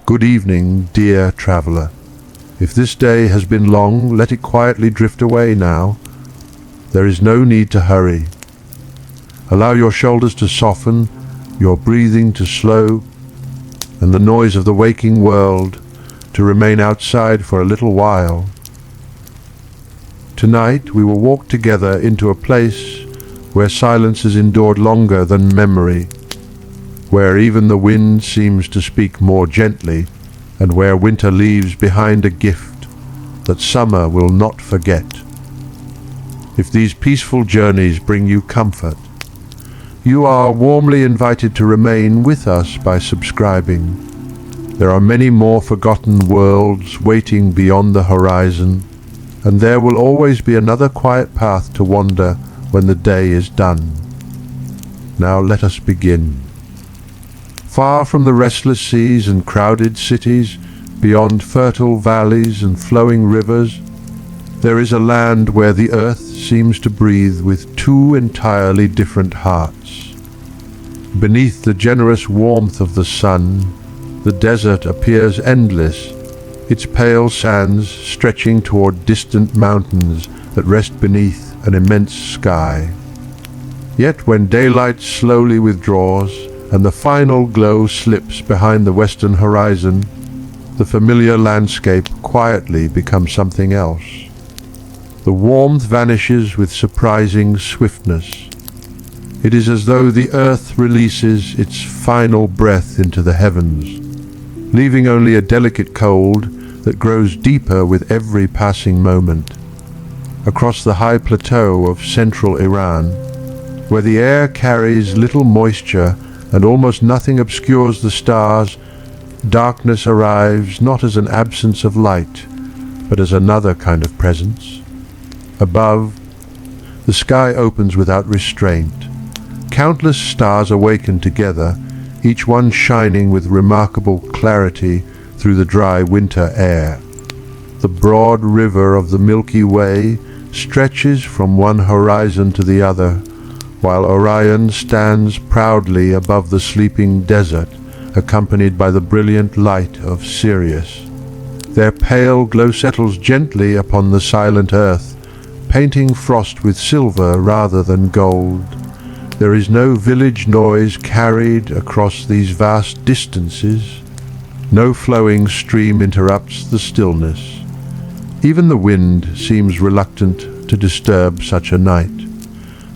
Good evening, dear traveler. If this day has been long, let it quietly drift away now. There is no need to hurry. Allow your shoulders to soften, your breathing to slow, and the noise of the waking world to remain outside for a little while. Tonight we will walk together into a place where silence has endured longer than memory, where even the wind seems to speak more gently, and where winter leaves behind a gift that summer will not forget. If these peaceful journeys bring you comfort, you are warmly invited to remain with us by subscribing. There are many more forgotten worlds waiting beyond the horizon, and there will always be another quiet path to wander when the day is done. Now let us begin. Far from the restless seas and crowded cities, beyond fertile valleys and flowing rivers, there is a land where the earth seems to breathe with two entirely different hearts. Beneath the generous warmth of the sun, the desert appears endless, its pale sands stretching toward distant mountains that rest beneath an immense sky. Yet when daylight slowly withdraws and the final glow slips behind the western horizon, the familiar landscape quietly becomes something else. The warmth vanishes with surprising swiftness. It is as though the earth releases its final breath into the heavens, leaving only a delicate cold that grows deeper with every passing moment. Across the high plateau of central Iran, where the air carries little moisture and almost nothing obscures the stars, darkness arrives not as an absence of light, but as another kind of presence. Above, the sky opens without restraint. Countless stars awaken together, each one shining with remarkable clarity through the dry winter air. The broad river of the Milky Way stretches from one horizon to the other, while Orion stands proudly above the sleeping desert, accompanied by the brilliant light of Sirius. Their pale glow settles gently upon the silent earth, painting frost with silver rather than gold. There is no village noise carried across these vast distances. No flowing stream interrupts the stillness. Even the wind seems reluctant to disturb such a night.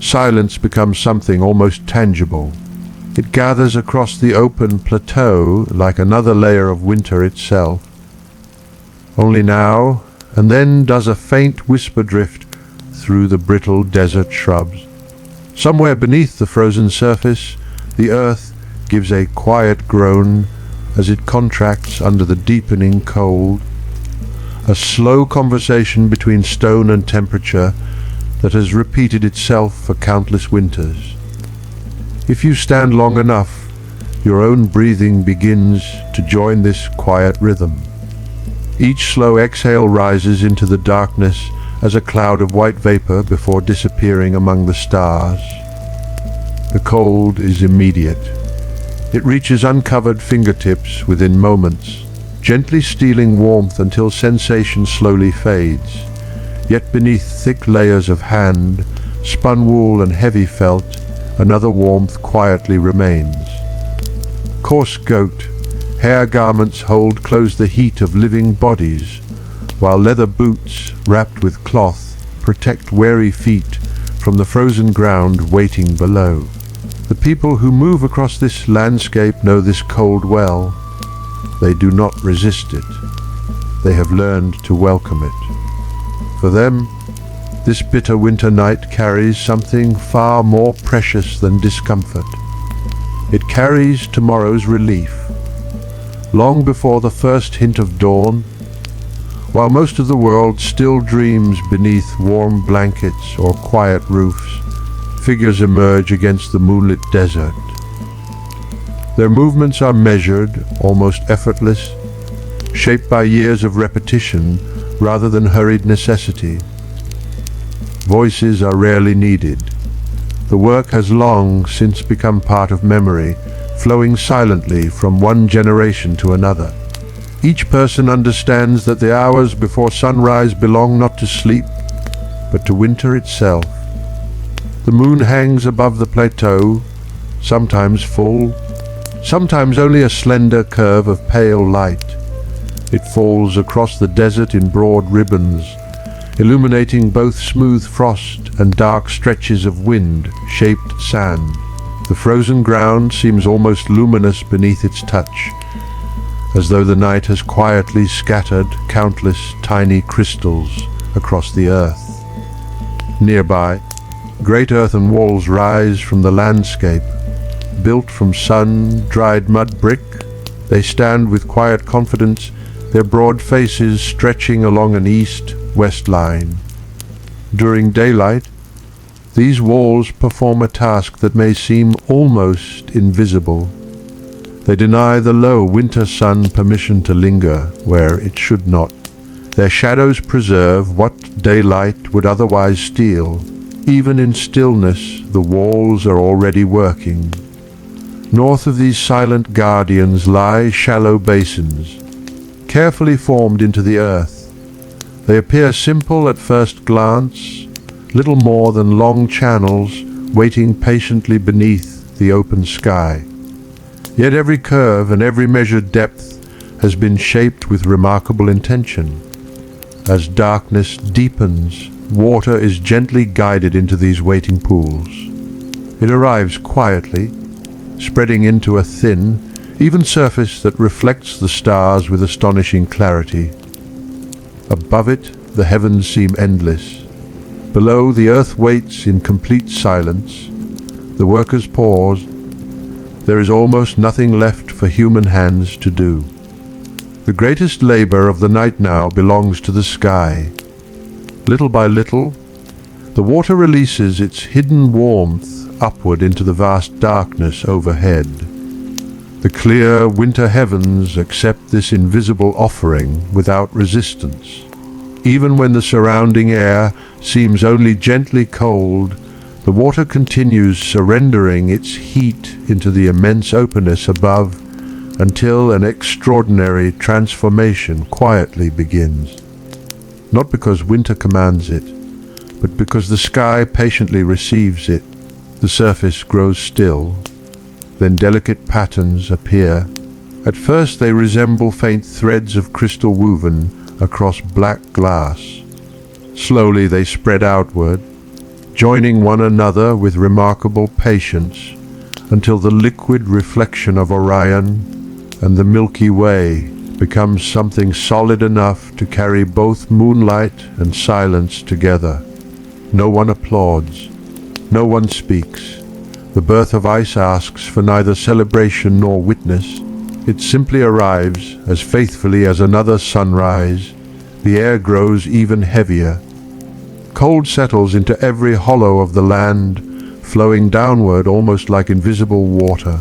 Silence becomes something almost tangible. It gathers across the open plateau like another layer of winter itself. Only now and then does a faint whisper drift through the brittle desert shrubs. Somewhere beneath the frozen surface, the earth gives a quiet groan as it contracts under the deepening cold. A slow conversation between stone and temperature that has repeated itself for countless winters. If you stand long enough, your own breathing begins to join this quiet rhythm. Each slow exhale rises into the darkness as a cloud of white vapor before disappearing among the stars. The cold is immediate. It reaches uncovered fingertips within moments, gently stealing warmth until sensation slowly fades. Yet beneath thick layers of hand, spun wool and heavy felt, another warmth quietly remains. Coarse goat, hair garments hold close the heat of living bodies, while leather boots, wrapped with cloth, protect weary feet from the frozen ground waiting below. The people who move across this landscape know this cold well. They do not resist it. They have learned to welcome it. For them, this bitter winter night carries something far more precious than discomfort. It carries tomorrow's relief. Long before the first hint of dawn, while most of the world still dreams beneath warm blankets or quiet roofs, figures emerge against the moonlit desert. Their movements are measured, almost effortless, shaped by years of repetition rather than hurried necessity. Voices are rarely needed. The work has long since become part of memory, flowing silently from one generation to another. Each person understands that the hours before sunrise belong not to sleep, but to winter itself. The moon hangs above the plateau, sometimes full, sometimes only a slender curve of pale light. It falls across the desert in broad ribbons, illuminating both smooth frost and dark stretches of wind-shaped sand. The frozen ground seems almost luminous beneath its touch, as though the night has quietly scattered countless tiny crystals across the earth. Nearby, great earthen walls rise from the landscape. Built from sun-dried mud brick, they stand with quiet confidence, their broad faces stretching along an east-west line. During daylight, these walls perform a task that may seem almost invisible. They deny the low winter sun permission to linger where it should not. Their shadows preserve what daylight would otherwise steal. Even in stillness, the walls are already working. North of these silent guardians lie shallow basins, carefully formed into the earth. They appear simple at first glance, little more than long channels waiting patiently beneath the open sky. Yet every curve and every measured depth has been shaped with remarkable intention. As darkness deepens, water is gently guided into these waiting pools. It arrives quietly, spreading into a thin, even surface that reflects the stars with astonishing clarity. Above it, the heavens seem endless. Below, the earth waits in complete silence. The workers pause. There is almost nothing left for human hands to do. The greatest labor of the night now belongs to the sky. Little by little, the water releases its hidden warmth upward into the vast darkness overhead. The clear winter heavens accept this invisible offering without resistance. Even when the surrounding air seems only gently cold, the water continues surrendering its heat into the immense openness above until an extraordinary transformation quietly begins. Not because winter commands it, but because the sky patiently receives it. The surface grows still, then delicate patterns appear. At first they resemble faint threads of crystal woven across black glass. Slowly they spread outward, joining one another with remarkable patience, until the liquid reflection of Orion and the Milky Way becomes something solid enough to carry both moonlight and silence together. No one applauds, no one speaks. The birth of ice asks for neither celebration nor witness. It simply arrives as faithfully as another sunrise. The air grows even heavier. Cold settles into every hollow of the land, flowing downward almost like invisible water.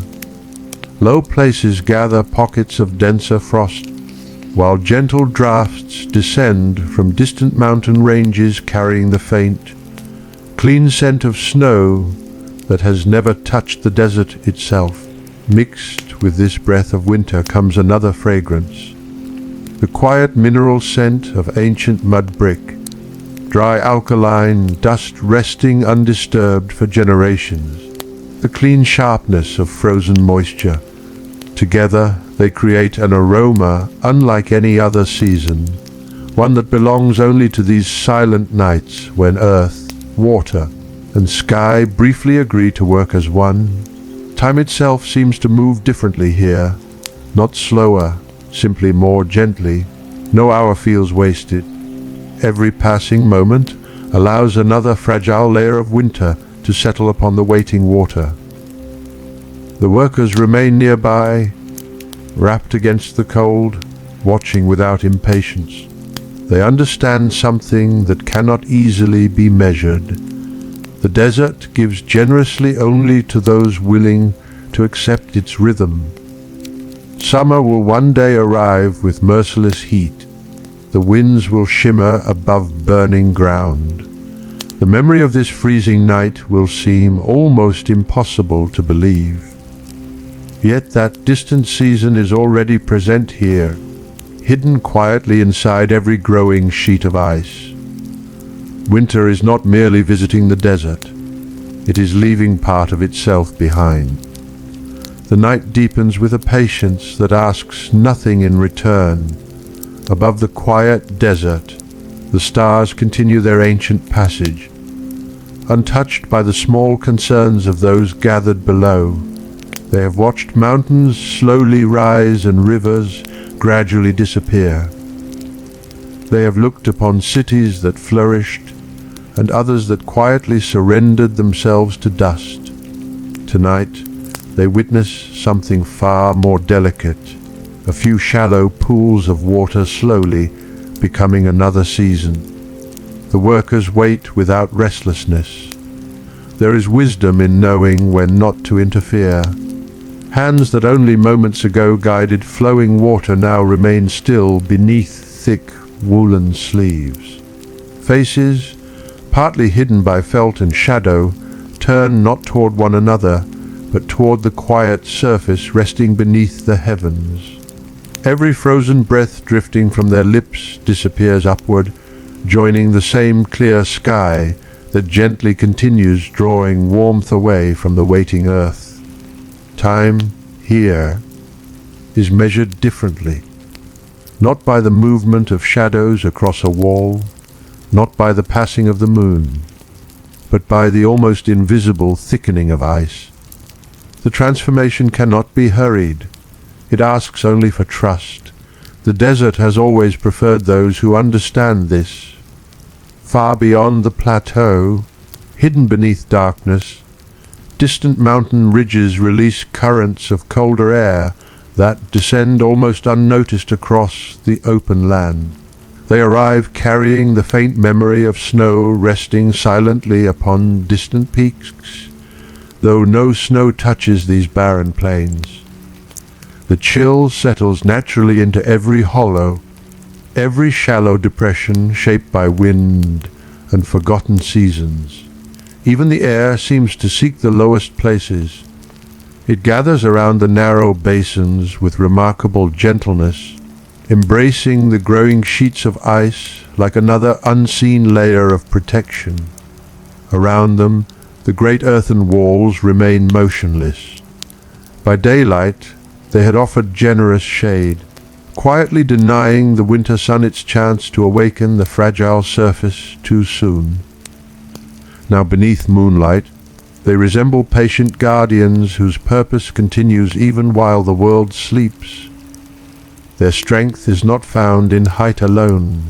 Low places gather pockets of denser frost, while gentle drafts descend from distant mountain ranges carrying the faint, clean scent of snow that has never touched the desert itself. Mixed with this breath of winter comes another fragrance, the quiet mineral scent of ancient mud brick, dry alkaline dust resting undisturbed for generations, the clean sharpness of frozen moisture. Together they create an aroma unlike any other season, one that belongs only to these silent nights when earth, water, and sky briefly agree to work as one. Time itself seems to move differently here, not slower, simply more gently. No hour feels wasted. Every passing moment allows another fragile layer of winter to settle upon the waiting water. The workers remain nearby, wrapped against the cold, watching without impatience. They understand something that cannot easily be measured. The desert gives generously only to those willing to accept its rhythm. Summer will one day arrive with merciless heat. The winds will shimmer above burning ground. The memory of this freezing night will seem almost impossible to believe. Yet that distant season is already present here, hidden quietly inside every growing sheet of ice. Winter is not merely visiting the desert, it is leaving part of itself behind. The night deepens with a patience that asks nothing in return. Above the quiet desert, the stars continue their ancient passage, untouched by the small concerns of those gathered below. They have watched mountains slowly rise and rivers gradually disappear. They have looked upon cities that flourished and others that quietly surrendered themselves to dust. Tonight, they witness something far more delicate, a few shallow pools of water slowly becoming another season. The workers wait without restlessness. There is wisdom in knowing when not to interfere. Hands that only moments ago guided flowing water now remain still beneath thick woolen sleeves. Faces, partly hidden by felt and shadow, turn not toward one another, but toward the quiet surface resting beneath the heavens. Every frozen breath drifting from their lips disappears upward, joining the same clear sky that gently continues drawing warmth away from the waiting earth. Time here is measured differently, not by the movement of shadows across a wall, not by the passing of the moon, but by the almost invisible thickening of ice. The transformation cannot be hurried. It asks only for trust. The desert has always preferred those who understand this. Far beyond the plateau, hidden beneath darkness, distant mountain ridges release currents of colder air that descend almost unnoticed across the open land. They arrive carrying the faint memory of snow resting silently upon distant peaks, though no snow touches these barren plains. The chill settles naturally into every hollow, every shallow depression shaped by wind and forgotten seasons. Even the air seems to seek the lowest places. It gathers around the narrow basins with remarkable gentleness, embracing the growing sheets of ice like another unseen layer of protection. Around them, the great earthen walls remain motionless. By daylight, they had offered generous shade, quietly denying the winter sun its chance to awaken the fragile surface too soon. Now beneath moonlight, they resemble patient guardians whose purpose continues even while the world sleeps. Their strength is not found in height alone.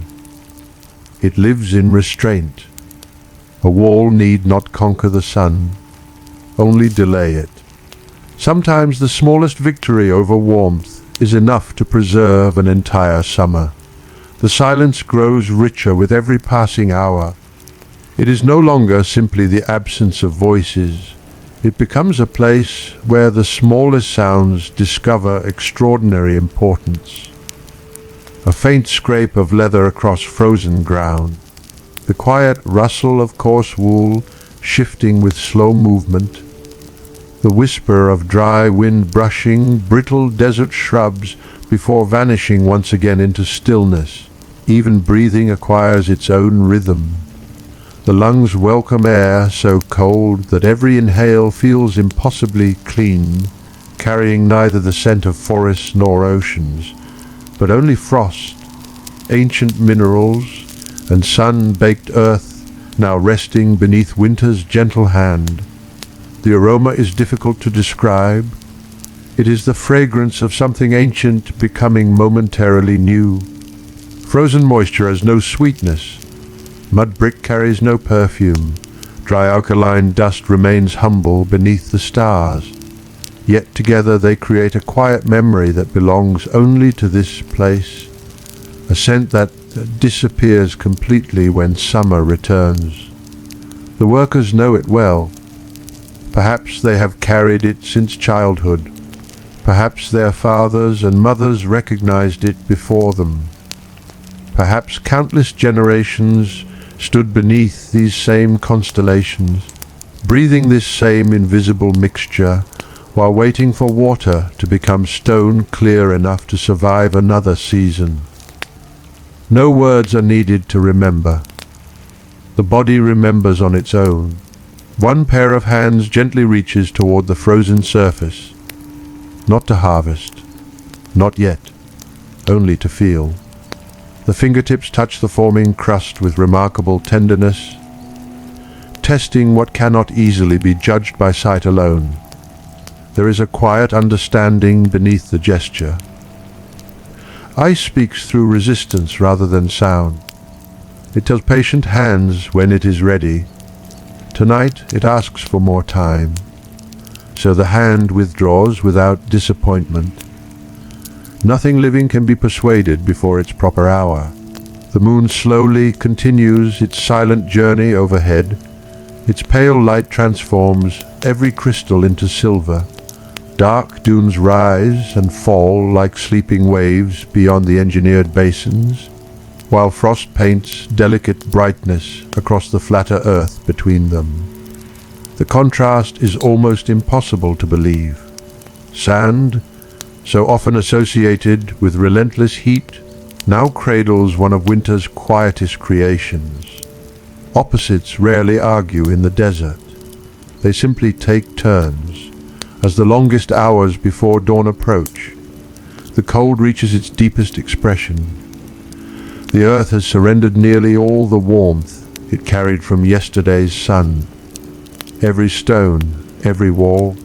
It lives in restraint. A wall need not conquer the sun, only delay it. Sometimes the smallest victory over warmth is enough to preserve an entire summer. The silence grows richer with every passing hour. It is no longer simply the absence of voices. It becomes a place where the smallest sounds discover extraordinary importance. A faint scrape of leather across frozen ground, the quiet rustle of coarse wool shifting with slow movement, the whisper of dry wind brushing brittle desert shrubs before vanishing once again into stillness. Even breathing acquires its own rhythm. The lungs welcome air so cold that every inhale feels impossibly clean, carrying neither the scent of forests nor oceans, but only frost, ancient minerals, and sun-baked earth now resting beneath winter's gentle hand. The aroma is difficult to describe. It is the fragrance of something ancient becoming momentarily new. Frozen moisture has no sweetness. Mud brick carries no perfume. Dry alkaline dust remains humble beneath the stars. Yet together they create a quiet memory that belongs only to this place, a scent that disappears completely when summer returns. The workers know it well. Perhaps they have carried it since childhood. Perhaps their fathers and mothers recognized it before them. Perhaps countless generations stood beneath these same constellations, breathing this same invisible mixture, while waiting for water to become stone clear enough to survive another season. No words are needed to remember. The body remembers on its own. One pair of hands gently reaches toward the frozen surface, not to harvest, not yet, only to feel. The fingertips touch the forming crust with remarkable tenderness, testing what cannot easily be judged by sight alone. There is a quiet understanding beneath the gesture. Ice speaks through resistance rather than sound. It tells patient hands when it is ready. Tonight it asks for more time. So the hand withdraws without disappointment. Nothing living can be persuaded before its proper hour. The moon slowly continues its silent journey overhead. Its pale light transforms every crystal into silver. Dark dunes rise and fall like sleeping waves beyond the engineered basins, while frost paints delicate brightness across the flatter earth between them. The contrast is almost impossible to believe. Sand, so often associated with relentless heat, now cradles one of winter's quietest creations. Opposites rarely argue in the desert. They simply take turns. As the longest hours before dawn approach, the cold reaches its deepest expression. The earth has surrendered nearly all the warmth it carried from yesterday's sun. Every stone, every wall,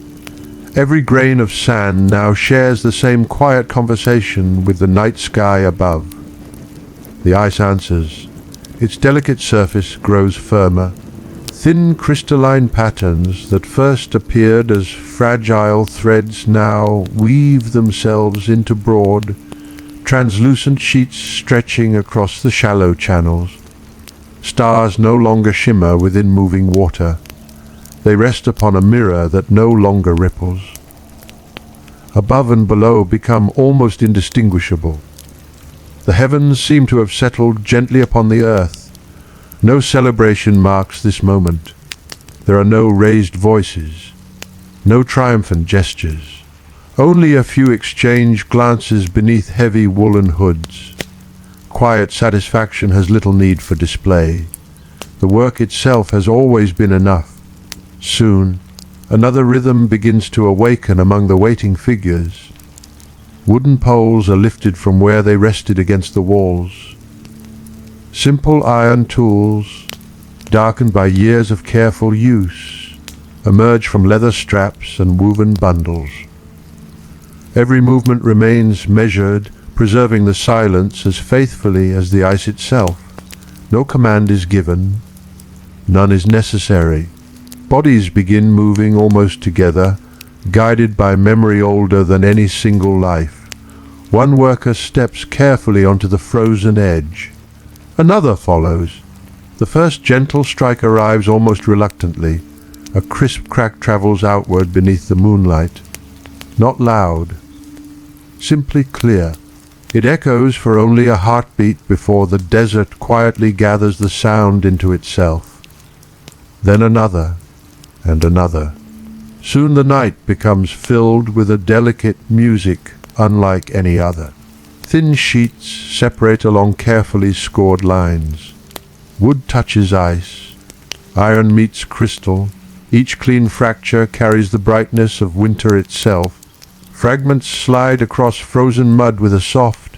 every grain of sand now shares the same quiet conversation with the night sky above. The ice answers. Its delicate surface grows firmer. Thin crystalline patterns that first appeared as fragile threads now weave themselves into broad, translucent sheets stretching across the shallow channels. Stars no longer shimmer within moving water. They rest upon a mirror that no longer ripples. Above and below become almost indistinguishable. The heavens seem to have settled gently upon the earth. No celebration marks this moment. There are no raised voices, no triumphant gestures. Only a few exchanged glances beneath heavy woolen hoods. Quiet satisfaction has little need for display. The work itself has always been enough. Soon, another rhythm begins to awaken among the waiting figures. Wooden poles are lifted from where they rested against the walls. Simple iron tools, darkened by years of careful use, emerge from leather straps and woven bundles. Every movement remains measured, preserving the silence as faithfully as the ice itself. No command is given, none is necessary. Bodies begin moving almost together, guided by memory older than any single life. One worker steps carefully onto the frozen edge. Another follows. The first gentle strike arrives almost reluctantly. A crisp crack travels outward beneath the moonlight. Not loud, simply clear. It echoes for only a heartbeat before the desert quietly gathers the sound into itself. Then another, and another. Soon the night becomes filled with a delicate music unlike any other. Thin sheets separate along carefully scored lines. Wood touches ice. Iron meets crystal. Each clean fracture carries the brightness of winter itself. Fragments slide across frozen mud with a soft,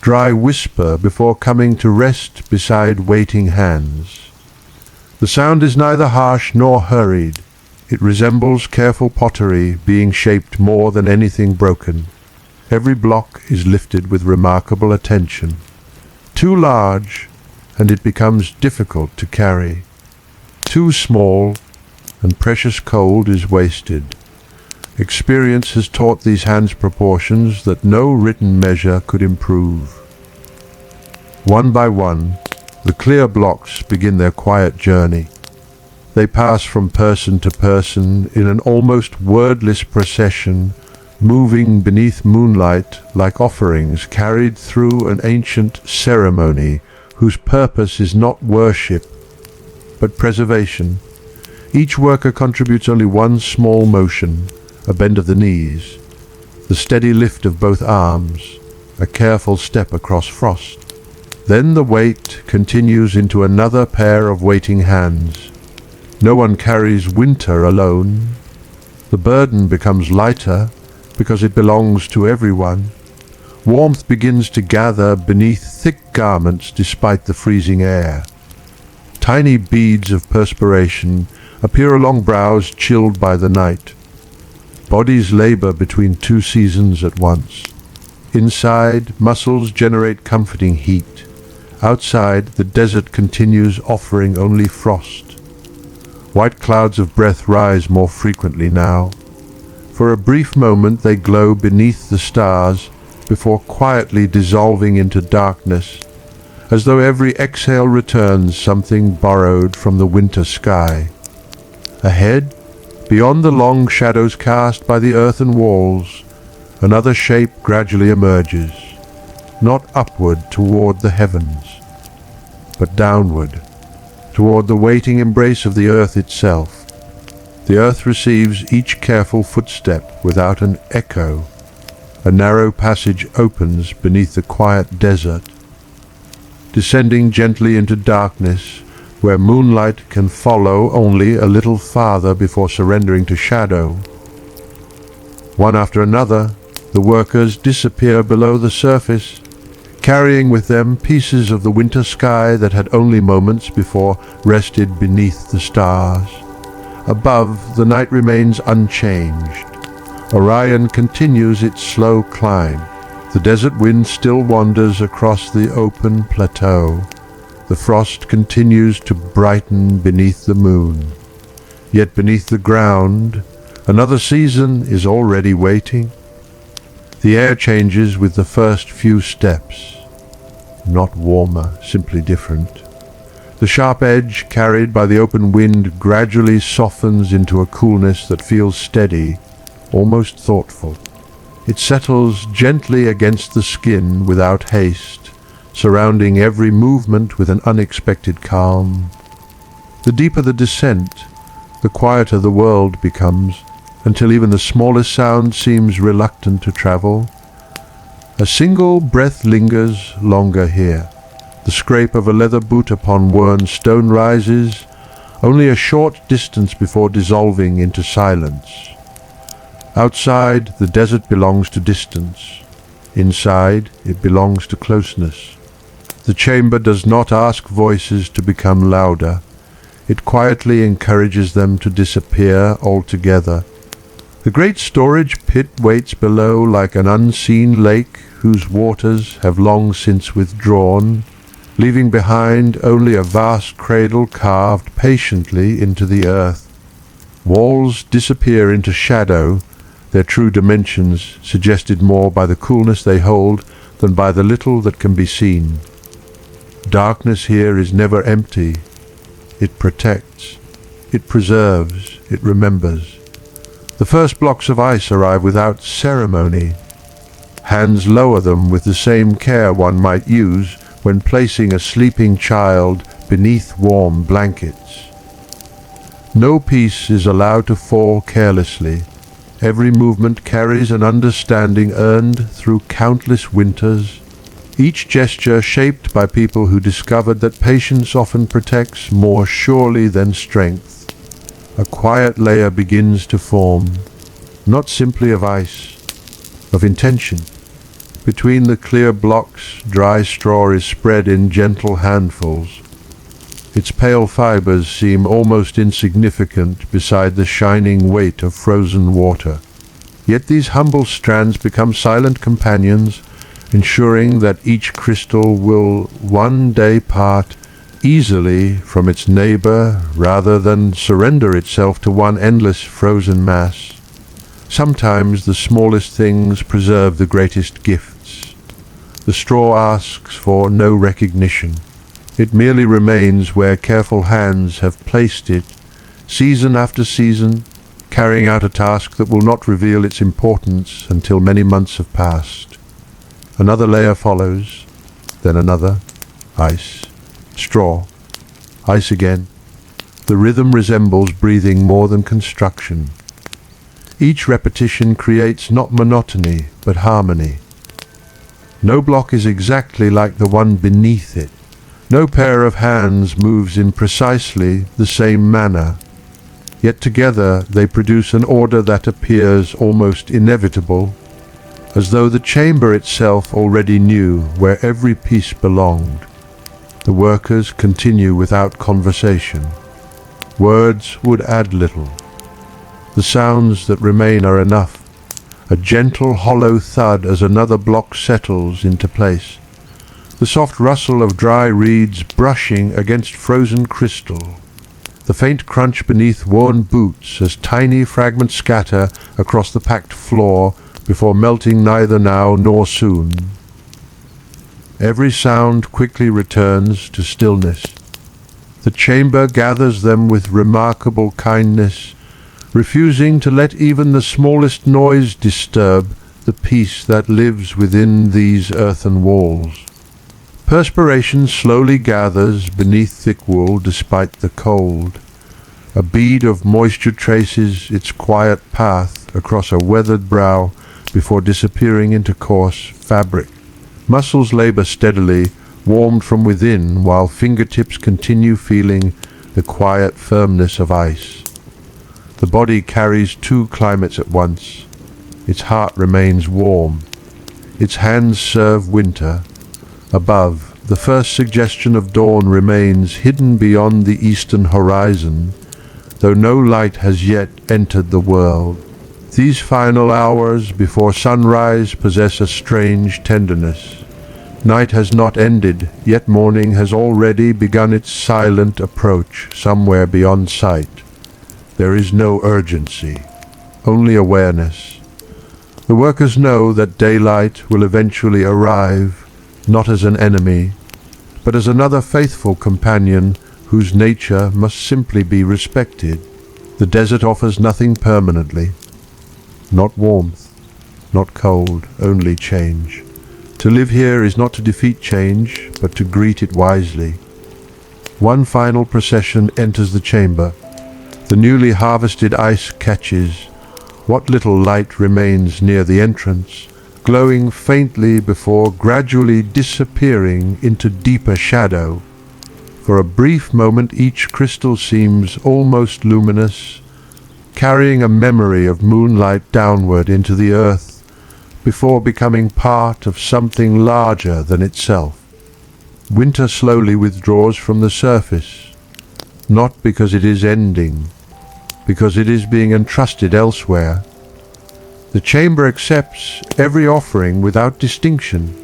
dry whisper before coming to rest beside waiting hands. The sound is neither harsh nor hurried. It resembles careful pottery being shaped more than anything broken. Every block is lifted with remarkable attention. Too large, and it becomes difficult to carry. Too small, and precious cold is wasted. Experience has taught these hands proportions that no written measure could improve. One by one, the clear blocks begin their quiet journey. They pass from person to person in an almost wordless procession, moving beneath moonlight like offerings carried through an ancient ceremony whose purpose is not worship, but preservation. Each worker contributes only one small motion, a bend of the knees, the steady lift of both arms, a careful step across frost. Then the weight continues into another pair of waiting hands. No one carries winter alone. The burden becomes lighter because it belongs to everyone. Warmth begins to gather beneath thick garments despite the freezing air. Tiny beads of perspiration appear along brows chilled by the night. Bodies labor between two seasons at once. Inside, muscles generate comforting heat. Outside, the desert continues offering only frost. White clouds of breath rise more frequently now. For a brief moment they glow beneath the stars before quietly dissolving into darkness, as though every exhale returns something borrowed from the winter sky. Ahead, beyond the long shadows cast by the earthen walls, another shape gradually emerges, not upward toward the heavens, but downward, toward the waiting embrace of the earth itself. The earth receives each careful footstep without an echo. A narrow passage opens beneath the quiet desert, descending gently into darkness, where moonlight can follow only a little farther before surrendering to shadow. One after another, the workers disappear below the surface, carrying with them pieces of the winter sky that had only moments before rested beneath the stars. Above, the night remains unchanged. Orion continues its slow climb. The desert wind still wanders across the open plateau. The frost continues to brighten beneath the moon. Yet beneath the ground, another season is already waiting. The air changes with the first few steps. Not warmer, simply different. The sharp edge carried by the open wind gradually softens into a coolness that feels steady, almost thoughtful. It settles gently against the skin without haste, surrounding every movement with an unexpected calm. The deeper the descent, the quieter the world becomes, until even the smallest sound seems reluctant to travel. A single breath lingers longer here. The scrape of a leather boot upon worn stone rises, only a short distance before dissolving into silence. Outside, the desert belongs to distance. Inside, it belongs to closeness. The chamber does not ask voices to become louder. It quietly encourages them to disappear altogether. The great storage pit waits below like an unseen lake whose waters have long since withdrawn, leaving behind only a vast cradle carved patiently into the earth. Walls disappear into shadow, their true dimensions suggested more by the coolness they hold than by the little that can be seen. Darkness here is never empty. It protects, it preserves, it remembers. The first blocks of ice arrive without ceremony. Hands lower them with the same care one might use when placing a sleeping child beneath warm blankets. No piece is allowed to fall carelessly. Every movement carries an understanding earned through countless winters, each gesture shaped by people who discovered that patience often protects more surely than strength. A quiet layer begins to form, not simply of ice, of intention. Between the clear blocks, dry straw is spread in gentle handfuls. Its pale fibers seem almost insignificant beside the shining weight of frozen water. Yet these humble strands become silent companions, ensuring that each crystal will one day part easily from its neighbor rather than surrender itself to one endless frozen mass. Sometimes the smallest things preserve the greatest gifts. The straw asks for no recognition. It merely remains where careful hands have placed it, season after season, carrying out a task that will not reveal its importance until many months have passed. Another layer follows, then another. Ice, straw, ice again. The rhythm resembles breathing more than construction. Each repetition creates not monotony, but harmony. No block is exactly like the one beneath it. No pair of hands moves in precisely the same manner. Yet together they produce an order that appears almost inevitable, as though the chamber itself already knew where every piece belonged. The workers continue without conversation. Words would add little. The sounds that remain are enough. A gentle hollow thud as another block settles into place. The soft rustle of dry reeds brushing against frozen crystal. The faint crunch beneath worn boots as tiny fragments scatter across the packed floor before melting neither now nor soon. Every sound quickly returns to stillness. The chamber gathers them with remarkable kindness, refusing to let even the smallest noise disturb the peace that lives within these earthen walls. Perspiration slowly gathers beneath thick wool despite the cold. A bead of moisture traces its quiet path across a weathered brow before disappearing into coarse fabric. Muscles labor steadily, warmed from within, while fingertips continue feeling the quiet firmness of ice. The body carries two climates at once. Its heart remains warm. Its hands serve winter. Above, the first suggestion of dawn remains hidden beyond the eastern horizon, though no light has yet entered the world. These final hours before sunrise possess a strange tenderness. Night has not ended, yet morning has already begun its silent approach somewhere beyond sight. There is no urgency, only awareness. The workers know that daylight will eventually arrive, not as an enemy, but as another faithful companion whose nature must simply be respected. The desert offers nothing permanently. Not warmth, not cold, only change. To live here is not to defeat change, but to greet it wisely. One final procession enters the chamber. The newly harvested ice catches what little light remains near the entrance, glowing faintly before gradually disappearing into deeper shadow. For a brief moment each crystal seems almost luminous, carrying a memory of moonlight downward into the earth, before becoming part of something larger than itself. Winter slowly withdraws from the surface, not because it is ending, because it is being entrusted elsewhere. The chamber accepts every offering without distinction.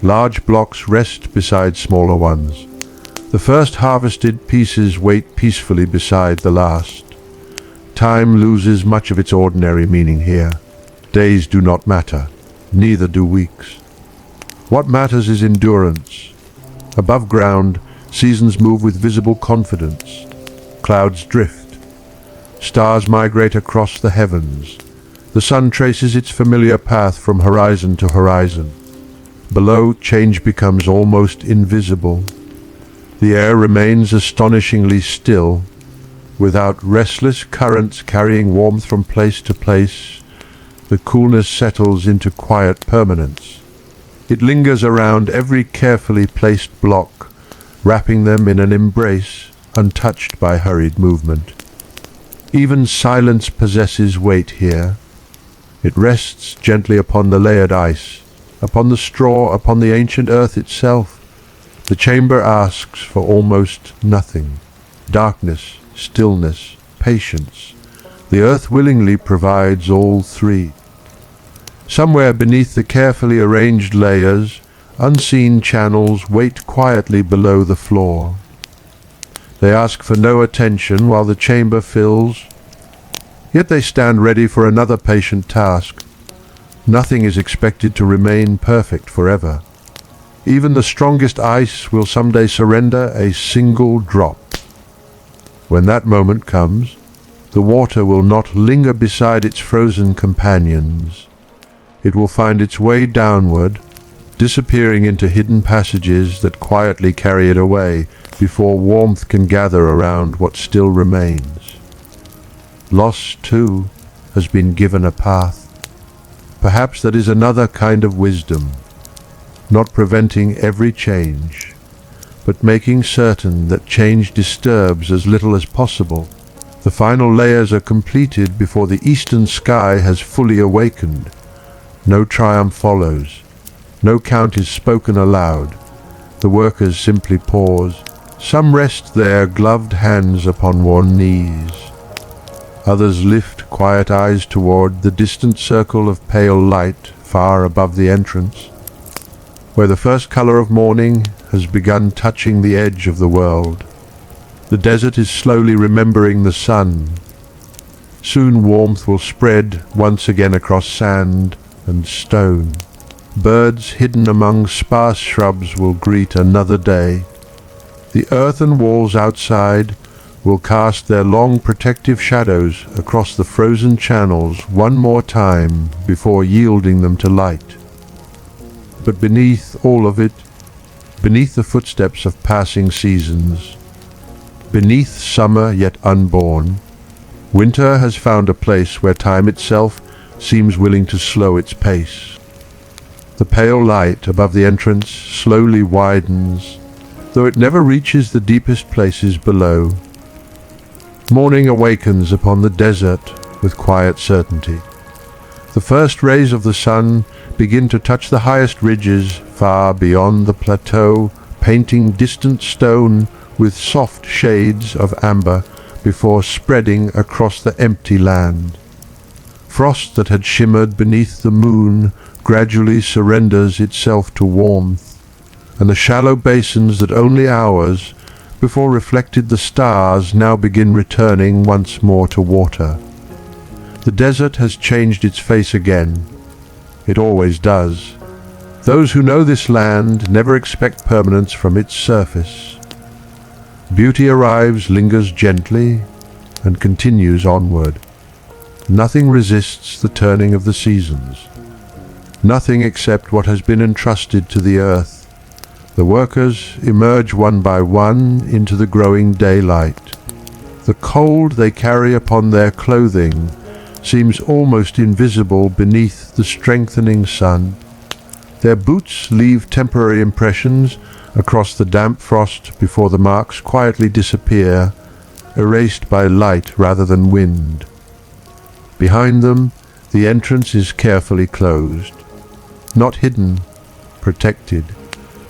Large blocks rest beside smaller ones. The first harvested pieces wait peacefully beside the last. Time loses much of its ordinary meaning here. Days do not matter, neither do weeks. What matters is endurance. Above ground, seasons move with visible confidence. Clouds drift. Stars migrate across the heavens. The sun traces its familiar path from horizon to horizon. Below, change becomes almost invisible. The air remains astonishingly still, without restless currents carrying warmth from place to place. The coolness settles into quiet permanence. It lingers around every carefully placed block, wrapping them in an embrace untouched by hurried movement. Even silence possesses weight here. It rests gently upon the layered ice, upon the straw, upon the ancient earth itself. The chamber asks for almost nothing. Darkness, stillness, patience. The earth willingly provides all three. Somewhere beneath the carefully arranged layers, unseen channels wait quietly below the floor. They ask for no attention while the chamber fills, yet they stand ready for another patient task. Nothing is expected to remain perfect forever. Even the strongest ice will someday surrender a single drop. When that moment comes, the water will not linger beside its frozen companions. It will find its way downward, disappearing into hidden passages that quietly carry it away before warmth can gather around what still remains. Loss, too, has been given a path. Perhaps that is another kind of wisdom, not preventing every change, but making certain that change disturbs as little as possible. The final layers are completed before the eastern sky has fully awakened. No triumph follows. No count is spoken aloud. The workers simply pause. Some rest their gloved hands upon worn knees. Others lift quiet eyes toward the distant circle of pale light far above the entrance, where the first color of morning has begun touching the edge of the world. The desert is slowly remembering the sun. Soon warmth will spread once again across sand and stone. Birds hidden among sparse shrubs will greet another day. The earthen walls outside will cast their long protective shadows across the frozen channels one more time before yielding them to light. But beneath all of it, beneath the footsteps of passing seasons, beneath summer yet unborn, winter has found a place where time itself seems willing to slow its pace. The pale light above the entrance slowly widens, though it never reaches the deepest places below. Morning awakens upon the desert with quiet certainty. The first rays of the sun begin to touch the highest ridges far beyond the plateau, painting distant stone with soft shades of amber before spreading across the empty land. Frost that had shimmered beneath the moon gradually surrenders itself to warmth, and the shallow basins that only hours before reflected the stars now begin returning once more to water. The desert has changed its face again. It always does. Those who know this land never expect permanence from its surface. Beauty arrives, lingers gently, and continues onward. Nothing resists the turning of the seasons. Nothing except what has been entrusted to the earth. The workers emerge one by one into the growing daylight. The cold they carry upon their clothing seems almost invisible beneath the strengthening sun. Their boots leave temporary impressions across the damp frost before the marks quietly disappear, erased by light rather than wind. Behind them, the entrance is carefully closed. Not hidden, protected.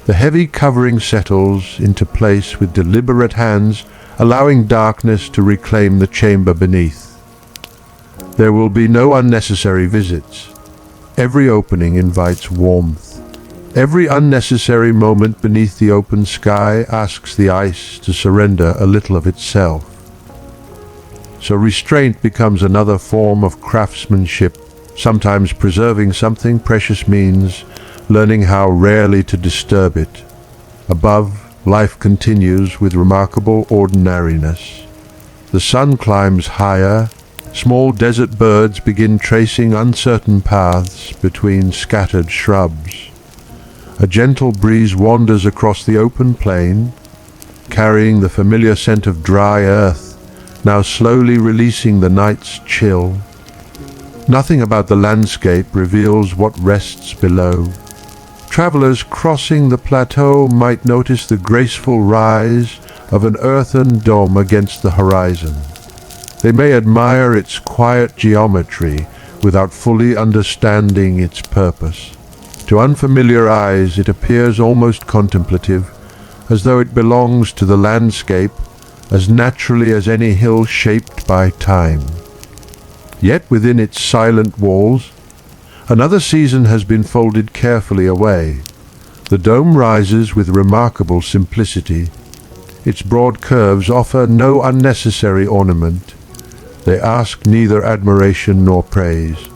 The heavy covering settles into place with deliberate hands, allowing darkness to reclaim the chamber beneath. There will be no unnecessary visits. Every opening invites warmth. Every unnecessary moment beneath the open sky asks the ice to surrender a little of itself. So restraint becomes another form of craftsmanship. Sometimes preserving something precious means learning how rarely to disturb it. Above, life continues with remarkable ordinariness. The sun climbs higher. Small desert birds begin tracing uncertain paths between scattered shrubs. A gentle breeze wanders across the open plain, carrying the familiar scent of dry earth, now slowly releasing the night's chill. Nothing about the landscape reveals what rests below. Travelers crossing the plateau might notice the graceful rise of an earthen dome against the horizon. They may admire its quiet geometry without fully understanding its purpose. To unfamiliar eyes it appears almost contemplative, as though it belongs to the landscape as naturally as any hill shaped by time. Yet within its silent walls, another season has been folded carefully away. The dome rises with remarkable simplicity. Its broad curves offer no unnecessary ornament. They ask neither admiration nor praise.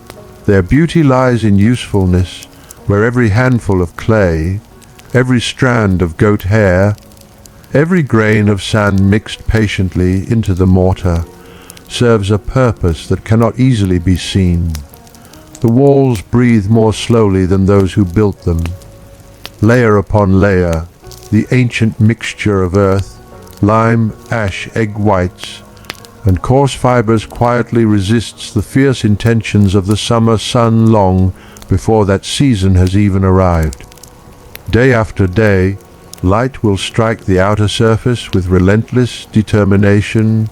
Their beauty lies in usefulness, where every handful of clay, every strand of goat hair, every grain of sand mixed patiently into the mortar serves a purpose that cannot easily be seen. The walls breathe more slowly than those who built them. Layer upon layer, the ancient mixture of earth, lime, ash, egg whites, and coarse fibers quietly resists the fierce intentions of the summer sun long before that season has even arrived. Day after day, light will strike the outer surface with relentless determination,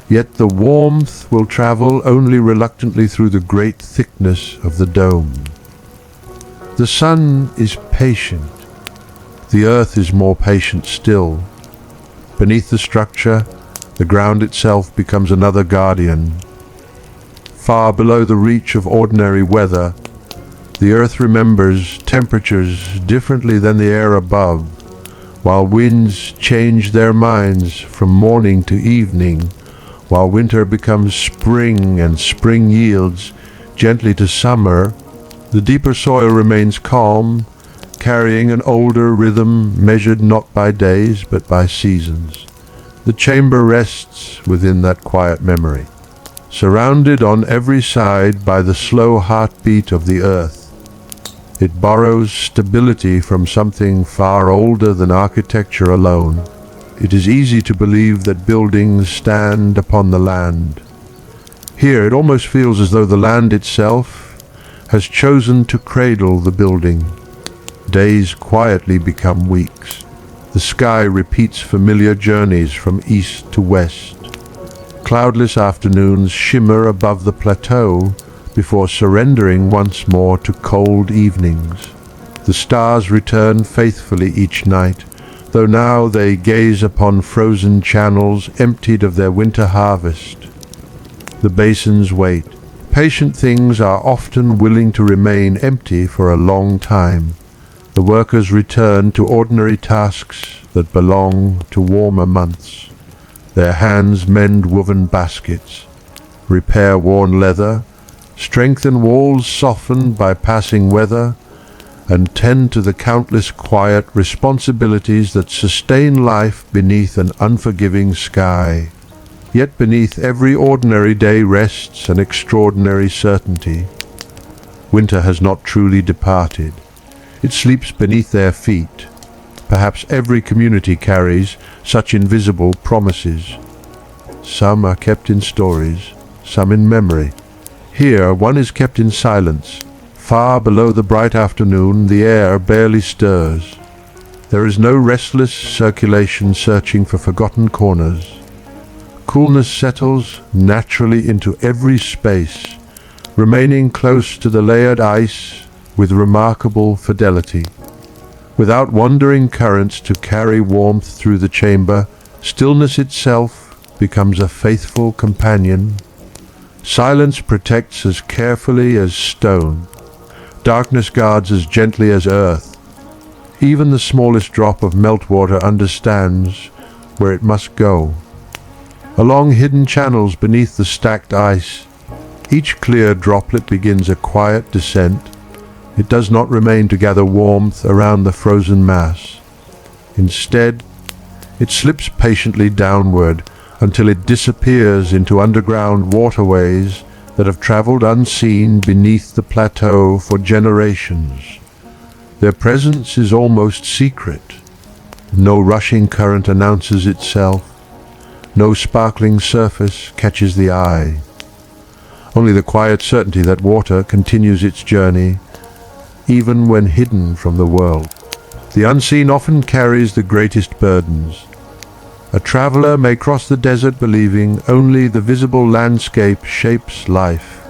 yet the warmth will travel only reluctantly through the great thickness of the dome. The sun is patient. The earth is more patient still. Beneath the structure, the ground itself becomes another guardian. Far below the reach of ordinary weather, the earth remembers temperatures differently than the air above, while winds change their minds from morning to evening, while winter becomes spring and spring yields gently to summer. The deeper soil remains calm, carrying an older rhythm measured not by days but by seasons. The chamber rests within that quiet memory, surrounded on every side by the slow heartbeat of the earth. It borrows stability from something far older than architecture alone. It is easy to believe that buildings stand upon the land. Here it almost feels as though the land itself has chosen to cradle the building. Days quietly become weeks. The sky repeats familiar journeys from east to west. Cloudless afternoons shimmer above the plateau before surrendering once more to cold evenings. The stars return faithfully each night, though now they gaze upon frozen channels emptied of their winter harvest. The basins wait. Patient things are often willing to remain empty for a long time. The workers return to ordinary tasks that belong to warmer months. Their hands mend woven baskets, repair worn leather, strengthen walls softened by passing weather, and tend to the countless quiet responsibilities that sustain life beneath an unforgiving sky. Yet beneath every ordinary day rests an extraordinary certainty. Winter has not truly departed. It sleeps beneath their feet. Perhaps every community carries such invisible promises. Some are kept in stories, some in memory. Here one is kept in silence. Far below the bright afternoon, the air barely stirs. There is no restless circulation searching for forgotten corners. Coolness settles naturally into every space, remaining close to the layered ice with remarkable fidelity. Without wandering currents to carry warmth through the chamber, stillness itself becomes a faithful companion. Silence protects as carefully as stone. Darkness guards as gently as earth. Even the smallest drop of meltwater understands where it must go. Along hidden channels beneath the stacked ice, each clear droplet begins a quiet descent. It does not remain to gather warmth around the frozen mass. Instead, it slips patiently downward until it disappears into underground waterways that have traveled unseen beneath the plateau for generations. Their presence is almost secret. No rushing current announces itself. No sparkling surface catches the eye. Only the quiet certainty that water continues its journey, even when hidden from the world. The unseen often carries the greatest burdens. A traveler may cross the desert believing only the visible landscape shapes life.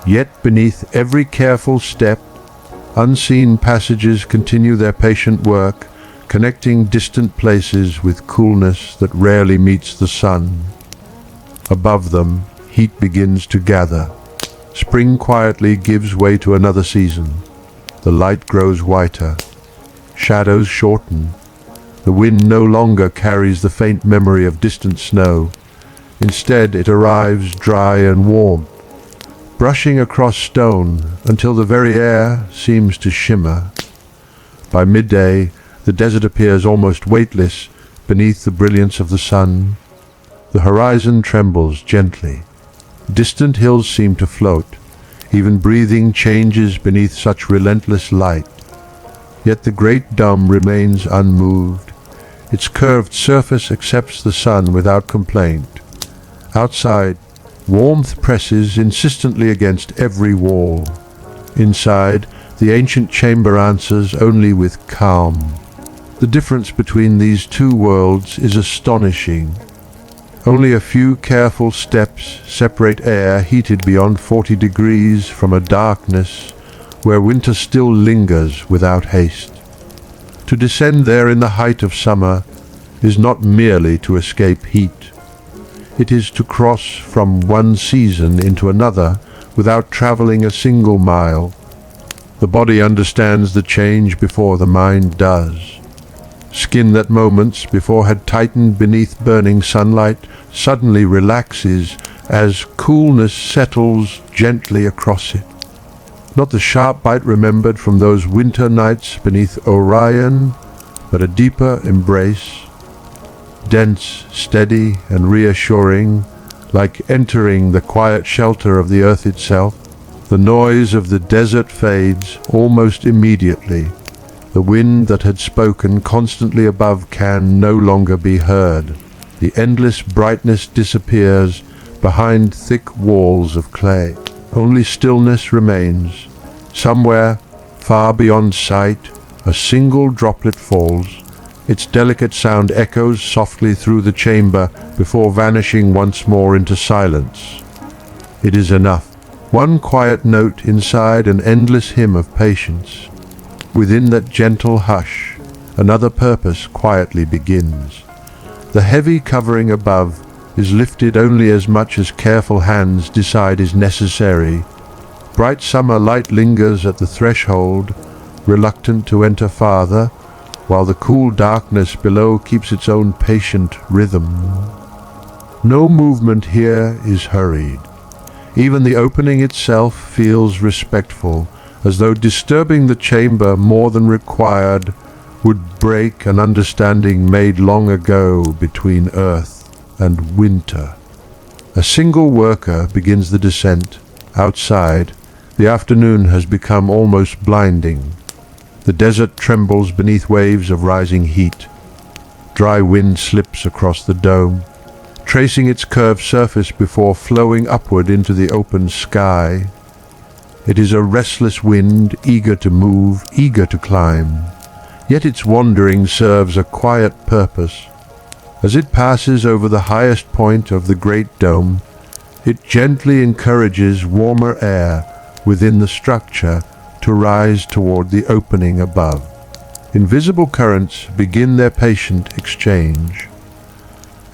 Yet beneath every careful step, unseen passages continue their patient work, connecting distant places with coolness that rarely meets the sun. Above them, heat begins to gather. Spring quietly gives way to another season. The light grows whiter. Shadows shorten. The wind no longer carries the faint memory of distant snow. Instead, it arrives dry and warm, brushing across stone until the very air seems to shimmer. By midday, the desert appears almost weightless beneath the brilliance of the sun. The horizon trembles gently. Distant hills seem to float. Even breathing changes beneath such relentless light. Yet the great dome remains unmoved. Its curved surface accepts the sun without complaint. Outside, warmth presses insistently against every wall. Inside, the ancient chamber answers only with calm. The difference between these two worlds is astonishing. Only a few careful steps separate air heated beyond 40 degrees from a darkness where winter still lingers without haste. To descend there in the height of summer is not merely to escape heat. It is to cross from one season into another without traveling a single mile. The body understands the change before the mind does. Skin that moments before had tightened beneath burning sunlight suddenly relaxes as coolness settles gently across it. Not the sharp bite remembered from those winter nights beneath Orion, but a deeper embrace, dense, steady, and reassuring, like entering the quiet shelter of the earth itself. The noise of the desert fades almost immediately. The wind that had spoken constantly above can no longer be heard. The endless brightness disappears behind thick walls of clay. Only stillness remains. Somewhere, far beyond sight, a single droplet falls. Its delicate sound echoes softly through the chamber before vanishing once more into silence. It is enough. One quiet note inside an endless hymn of patience. Within that gentle hush, another purpose quietly begins. The heavy covering above is lifted only as much as careful hands decide is necessary. Bright summer light lingers at the threshold, reluctant to enter farther, while the cool darkness below keeps its own patient rhythm. No movement here is hurried. Even the opening itself feels respectful, as though disturbing the chamber more than required would break an understanding made long ago between earth and winter. A single worker begins the descent. Outside, the afternoon has become almost blinding. The desert trembles beneath waves of rising heat. Dry wind slips across the dome, tracing its curved surface before flowing upward into the open sky. It is a restless wind, eager to move, eager to climb. Yet its wandering serves a quiet purpose. As it passes over the highest point of the great dome, it gently encourages warmer air within the structure to rise toward the opening above. Invisible currents begin their patient exchange.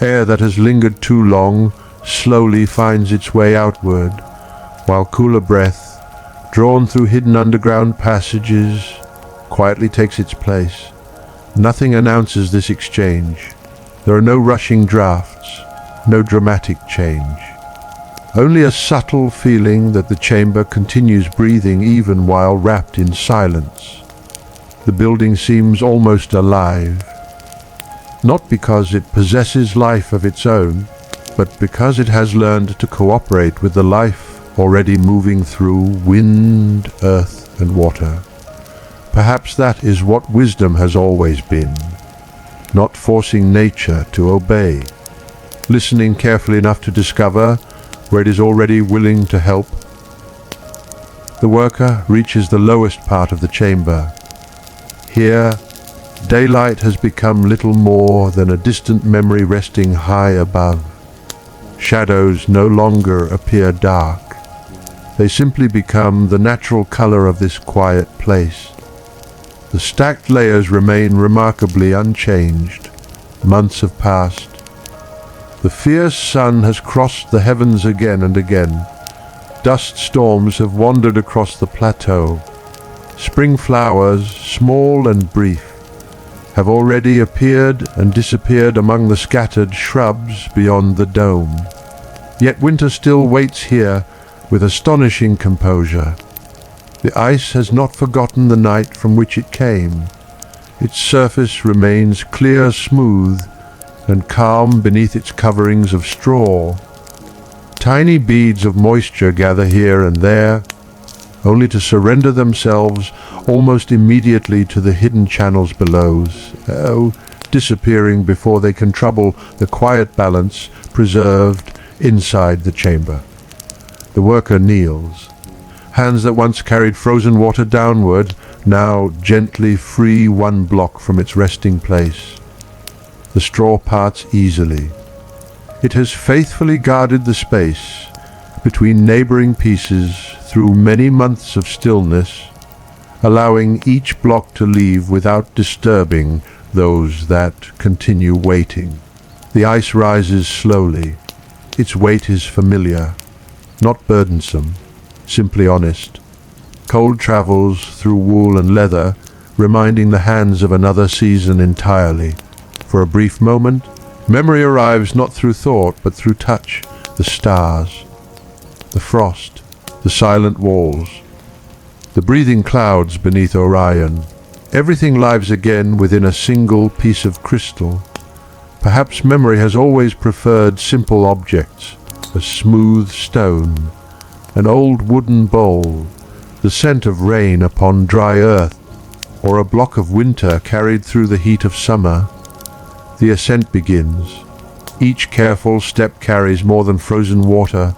Air that has lingered too long slowly finds its way outward, while cooler breath, drawn through hidden underground passages, quietly takes its place. Nothing announces this exchange. There are no rushing drafts, no dramatic change. Only a subtle feeling that the chamber continues breathing even while wrapped in silence. The building seems almost alive, not because it possesses life of its own, but because it has learned to cooperate with the life already moving through wind, earth, and water. Perhaps that is what wisdom has always been, not forcing nature to obey, listening carefully enough to discover where it is already willing to help. The worker reaches the lowest part of the chamber. Here, daylight has become little more than a distant memory resting high above. Shadows no longer appear dark. They simply become the natural color of this quiet place. The stacked layers remain remarkably unchanged. Months have passed. The fierce sun has crossed the heavens again and again. Dust storms have wandered across the plateau. Spring flowers, small and brief, have already appeared and disappeared among the scattered shrubs beyond the dome. Yet winter still waits here with astonishing composure. The ice has not forgotten the night from which it came. Its surface remains clear, smooth, and calm beneath its coverings of straw. Tiny beads of moisture gather here and there, only to surrender themselves almost immediately to the hidden channels below, disappearing before they can trouble the quiet balance preserved inside the chamber. The worker kneels. Hands that once carried frozen water downward now gently free one block from its resting place. The straw parts easily. It has faithfully guarded the space between neighboring pieces through many months of stillness, allowing each block to leave without disturbing those that continue waiting. The ice rises slowly. Its weight is familiar, not burdensome, simply honest. Cold travels through wool and leather, reminding the hands of another season entirely. For a brief moment, memory arrives not through thought but through touch, the stars, the frost, the silent walls, the breathing clouds beneath Orion. Everything lives again within a single piece of crystal. Perhaps memory has always preferred simple objects, a smooth stone, an old wooden bowl, the scent of rain upon dry earth, or a block of winter carried through the heat of summer. The ascent begins. Each careful step carries more than frozen water.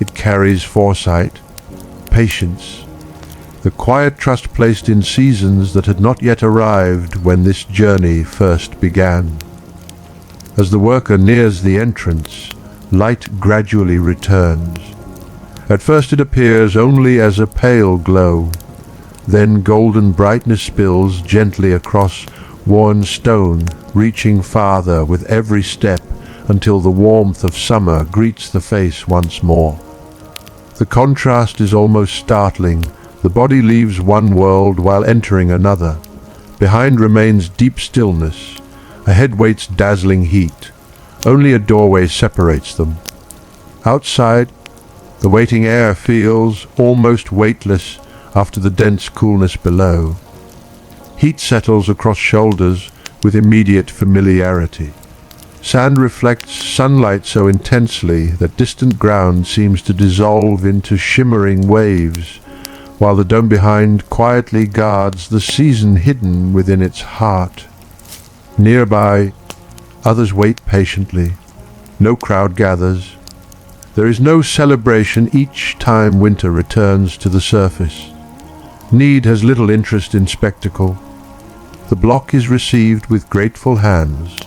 It carries foresight, patience, the quiet trust placed in seasons that had not yet arrived when this journey first began. As the worker nears the entrance, light gradually returns. At first it appears only as a pale glow. Then golden brightness spills gently across worn stone, reaching farther with every step until the warmth of summer greets the face once more. The contrast is almost startling. The body leaves one world while entering another. Behind remains deep stillness. Ahead waits dazzling heat. Only a doorway separates them. Outside, the waiting air feels almost weightless after the dense coolness below. Heat settles across shoulders with immediate familiarity. Sand reflects sunlight so intensely that distant ground seems to dissolve into shimmering waves, while the dome behind quietly guards the season hidden within its heart. Nearby, others wait patiently. No crowd gathers. There is no celebration each time winter returns to the surface. Need has little interest in spectacle. The block is received with grateful hands.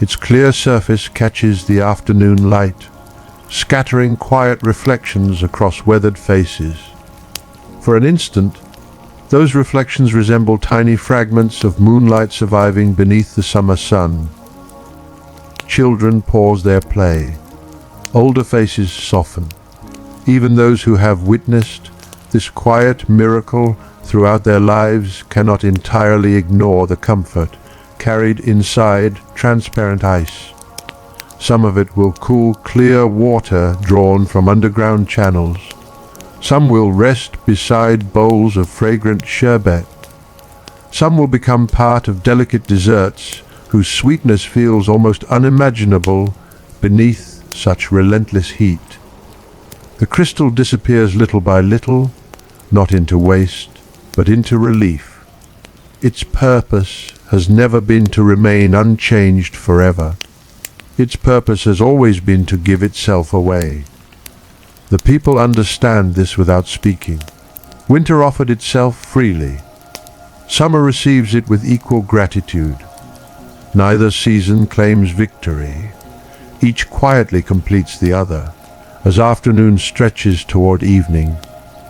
Its clear surface catches the afternoon light, scattering quiet reflections across weathered faces. For an instant, those reflections resemble tiny fragments of moonlight surviving beneath the summer sun. Children pause their play. Older faces soften. Even those who have witnessed this quiet miracle throughout their lives cannot entirely ignore the comfort carried inside transparent ice. Some of it will cool clear water drawn from underground channels. Some will rest beside bowls of fragrant sherbet. Some will become part of delicate desserts whose sweetness feels almost unimaginable beneath such relentless heat. The crystal disappears little by little, not into waste, but into relief. Its purpose has never been to remain unchanged forever. Its purpose has always been to give itself away. The people understand this without speaking. Winter offered itself freely. Summer receives it with equal gratitude. Neither season claims victory. Each quietly completes the other. As afternoon stretches toward evening,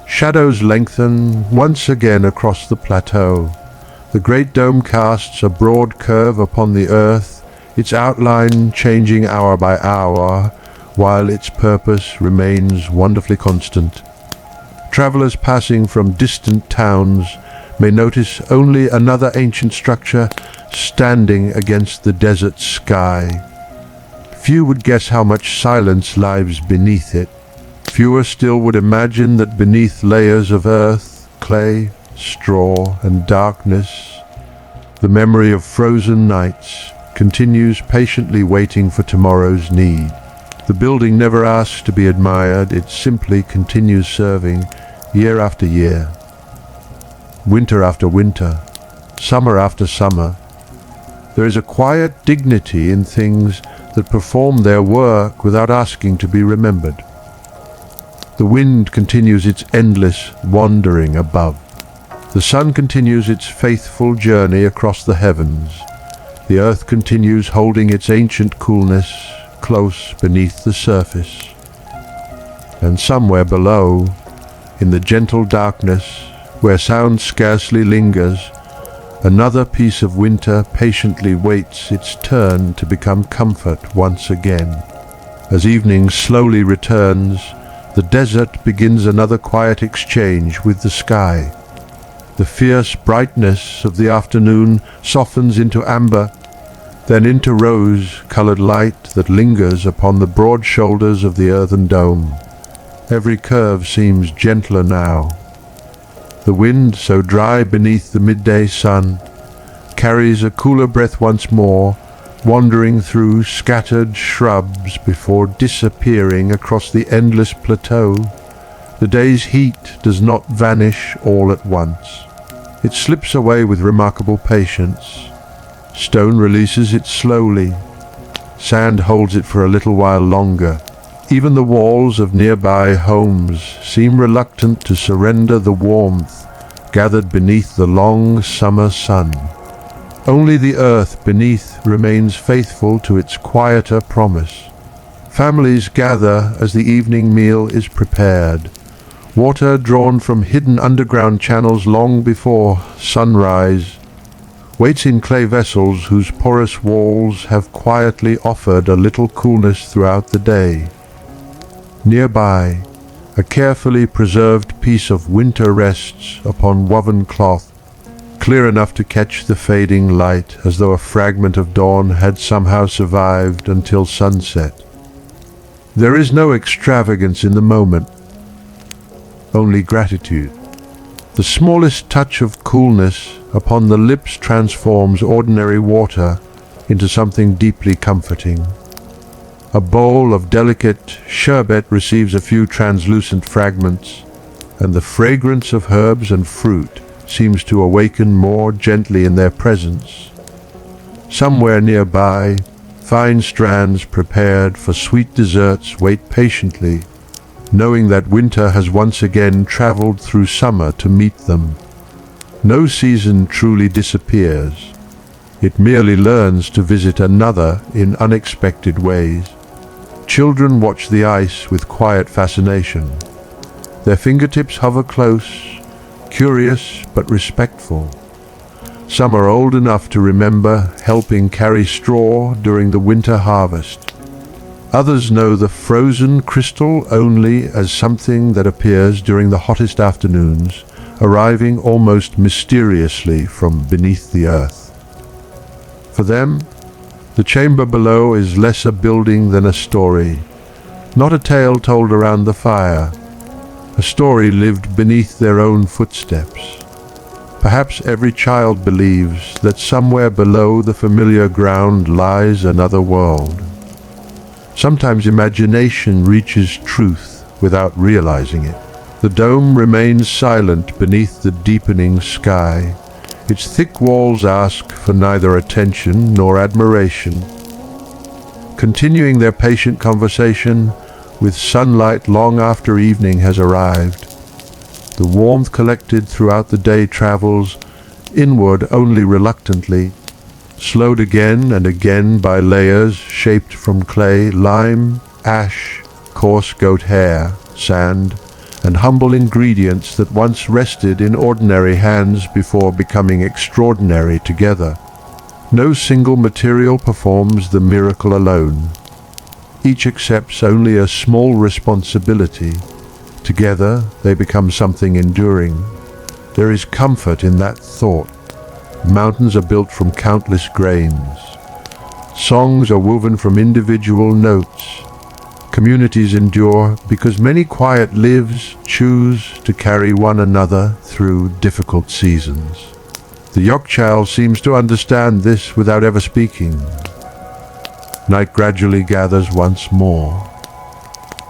shadows lengthen once again across the plateau. The great dome casts a broad curve upon the earth, its outline changing hour by hour, while its purpose remains wonderfully constant. Travelers passing from distant towns may notice only another ancient structure standing against the desert sky. Few would guess how much silence lies beneath it. Fewer still would imagine that beneath layers of earth, clay, straw, and darkness, the memory of frozen nights continues patiently waiting for tomorrow's need. The building never asks to be admired, it simply continues serving year after year, winter after winter, summer after summer. There is a quiet dignity in things that perform their work without asking to be remembered. The wind continues its endless wandering above. The sun continues its faithful journey across the heavens. The earth continues holding its ancient coolness close beneath the surface. And somewhere below, in the gentle darkness, where sound scarcely lingers, another piece of winter patiently waits its turn to become comfort once again. As evening slowly returns, the desert begins another quiet exchange with the sky. The fierce brightness of the afternoon softens into amber, then into rose-colored light that lingers upon the broad shoulders of the earthen dome. Every curve seems gentler now. The wind, so dry beneath the midday sun, carries a cooler breath once more, wandering through scattered shrubs before disappearing across the endless plateau. The day's heat does not vanish all at once. It slips away with remarkable patience. Stone releases it slowly. Sand holds it for a little while longer. Even the walls of nearby homes seem reluctant to surrender the warmth gathered beneath the long summer sun. Only the earth beneath remains faithful to its quieter promise. Families gather as the evening meal is prepared. Water drawn from hidden underground channels long before sunrise waits in clay vessels whose porous walls have quietly offered a little coolness throughout the day. Nearby, a carefully preserved piece of winter rests upon woven cloth, clear enough to catch the fading light as though a fragment of dawn had somehow survived until sunset. There is no extravagance in the moment, only gratitude. The smallest touch of coolness upon the lips transforms ordinary water into something deeply comforting. A bowl of delicate sherbet receives a few translucent fragments, and the fragrance of herbs and fruit seems to awaken more gently in their presence. Somewhere nearby, fine strands prepared for sweet desserts wait patiently, knowing that winter has once again traveled through summer to meet them. No season truly disappears. It merely learns to visit another in unexpected ways. Children watch the ice with quiet fascination. Their fingertips hover close, curious but respectful. Some are old enough to remember helping carry straw during the winter harvest. Others know the frozen crystal only as something that appears during the hottest afternoons, arriving almost mysteriously from beneath the earth. For them, the chamber below is less a building than a story, not a tale told around the fire, a story lived beneath their own footsteps. Perhaps every child believes that somewhere below the familiar ground lies another world. Sometimes imagination reaches truth without realizing it. The dome remains silent beneath the deepening sky. Its thick walls ask for neither attention nor admiration. Continuing their patient conversation with sunlight long after evening has arrived. The warmth collected throughout the day travels inward only reluctantly, slowed again and again by layers shaped from clay, lime, ash, coarse goat hair, sand, and humble ingredients that once rested in ordinary hands before becoming extraordinary together. No single material performs the miracle alone. Each accepts only a small responsibility. Together they become something enduring. There is comfort in that thought. Mountains are built from countless grains. Songs are woven from individual notes. Communities endure because many quiet lives choose to carry one another through difficult seasons. The Yakhchal seems to understand this without ever speaking. Night gradually gathers once more.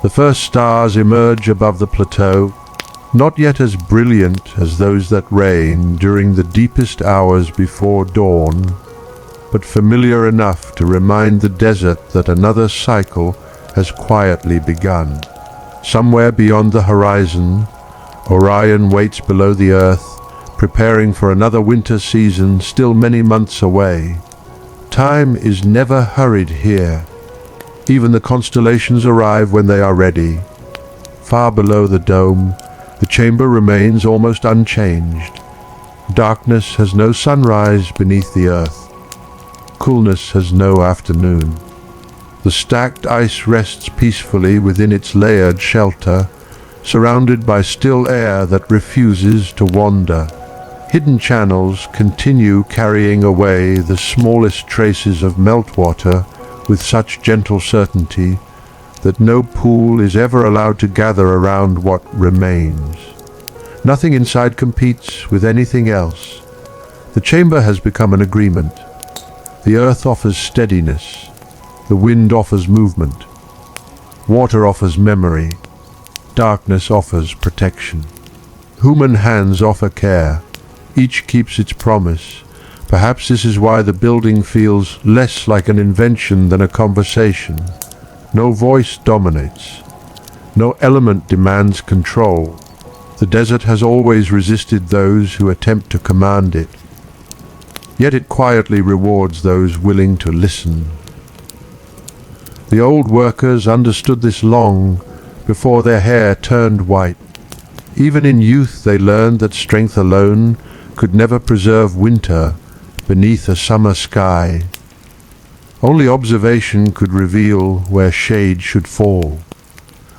The first stars emerge above the plateau, not yet as brilliant as those that reign during the deepest hours before dawn. but familiar enough to remind the desert that another cycle has quietly begun. Somewhere beyond the horizon, Orion waits below the earth, preparing for another winter season still many months away. Time is never hurried here. Even the constellations arrive when they are ready. Far below the dome, the chamber remains almost unchanged. Darkness has no sunrise beneath the earth. Coolness has no afternoon. The stacked ice rests peacefully within its layered shelter, surrounded by still air that refuses to wander. Hidden channels continue carrying away the smallest traces of meltwater with such gentle certainty that no pool is ever allowed to gather around what remains. Nothing inside competes with anything else. The chamber has become an agreement. The earth offers steadiness. The wind offers movement. Water offers memory. Darkness offers protection. Human hands offer care. Each keeps its promise. Perhaps this is why the building feels less like an invention than a conversation. No voice dominates. No element demands control. The desert has always resisted those who attempt to command it. Yet it quietly rewards those willing to listen. The old workers understood this long before their hair turned white. Even in youth they learned that strength alone could never preserve winter beneath a summer sky. Only observation could reveal where shade should fall.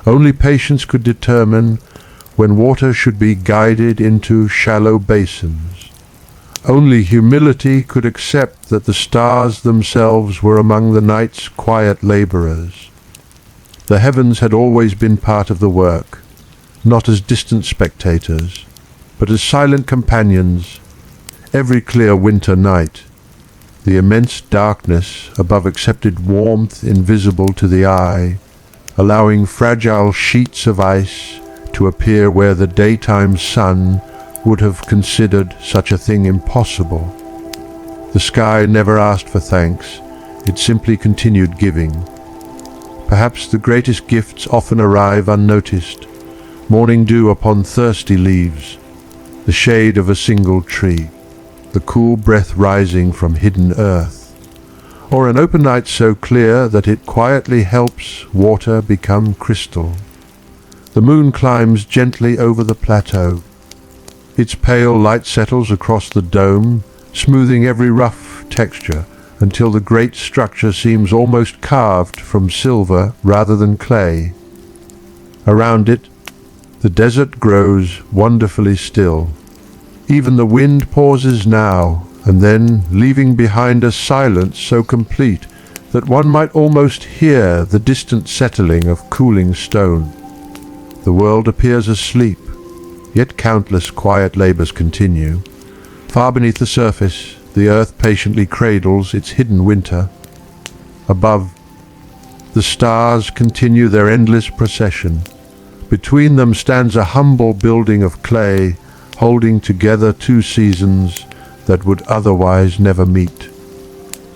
Only patience could determine when water should be guided into shallow basins. Only humility could accept that the stars themselves were among the night's quiet laborers. The heavens had always been part of the work, not as distant spectators, but as silent companions. Every clear winter night, the immense darkness above accepted warmth invisible to the eye, allowing fragile sheets of ice to appear where the daytime sun would have considered such a thing impossible. The sky never asked for thanks, it simply continued giving. Perhaps the greatest gifts often arrive unnoticed, morning dew upon thirsty leaves, the shade of a single tree, the cool breath rising from hidden earth, or an open night so clear that it quietly helps water become crystal. The moon climbs gently over the plateau. Its pale light settles across the dome, smoothing every rough texture until the great structure seems almost carved from silver rather than clay. Around it, the desert grows wonderfully still. Even the wind pauses now and then, leaving behind a silence so complete that one might almost hear the distant settling of cooling stone. The world appears asleep, yet countless quiet labors continue. Far beneath the surface, the earth patiently cradles its hidden winter. Above, the stars continue their endless procession. Between them stands a humble building of clay, holding together two seasons that would otherwise never meet.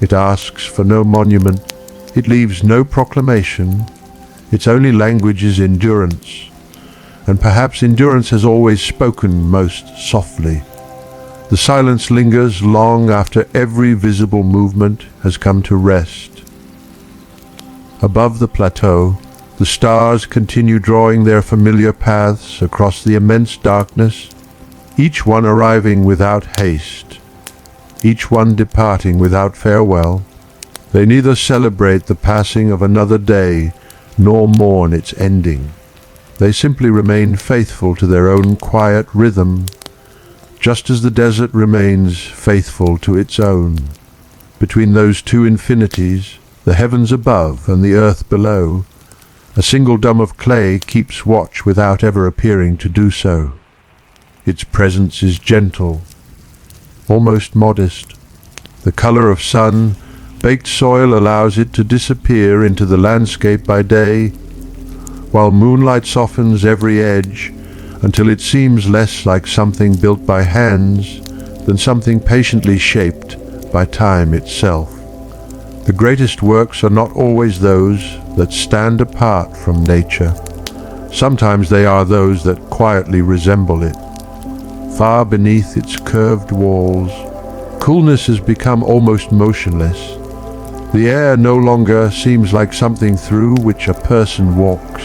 It asks for no monument, it leaves no proclamation, its only language is endurance. And perhaps endurance has always spoken most softly. The silence lingers long after every visible movement has come to rest. Above the plateau, the stars continue drawing their familiar paths across the immense darkness, each one arriving without haste, each one departing without farewell. They neither celebrate the passing of another day nor mourn its ending. They simply remain faithful to their own quiet rhythm, just as the desert remains faithful to its own. Between those two infinities, the heavens above and the earth below, a single dome of clay keeps watch without ever appearing to do so. Its presence is gentle, almost modest. The color of sun, baked soil allows it to disappear into the landscape by day, while moonlight softens every edge until it seems less like something built by hands than something patiently shaped by time itself. The greatest works are not always those that stand apart from nature. Sometimes they are those that quietly resemble it. Far beneath its curved walls, coolness has become almost motionless. The air no longer seems like something through which a person walks.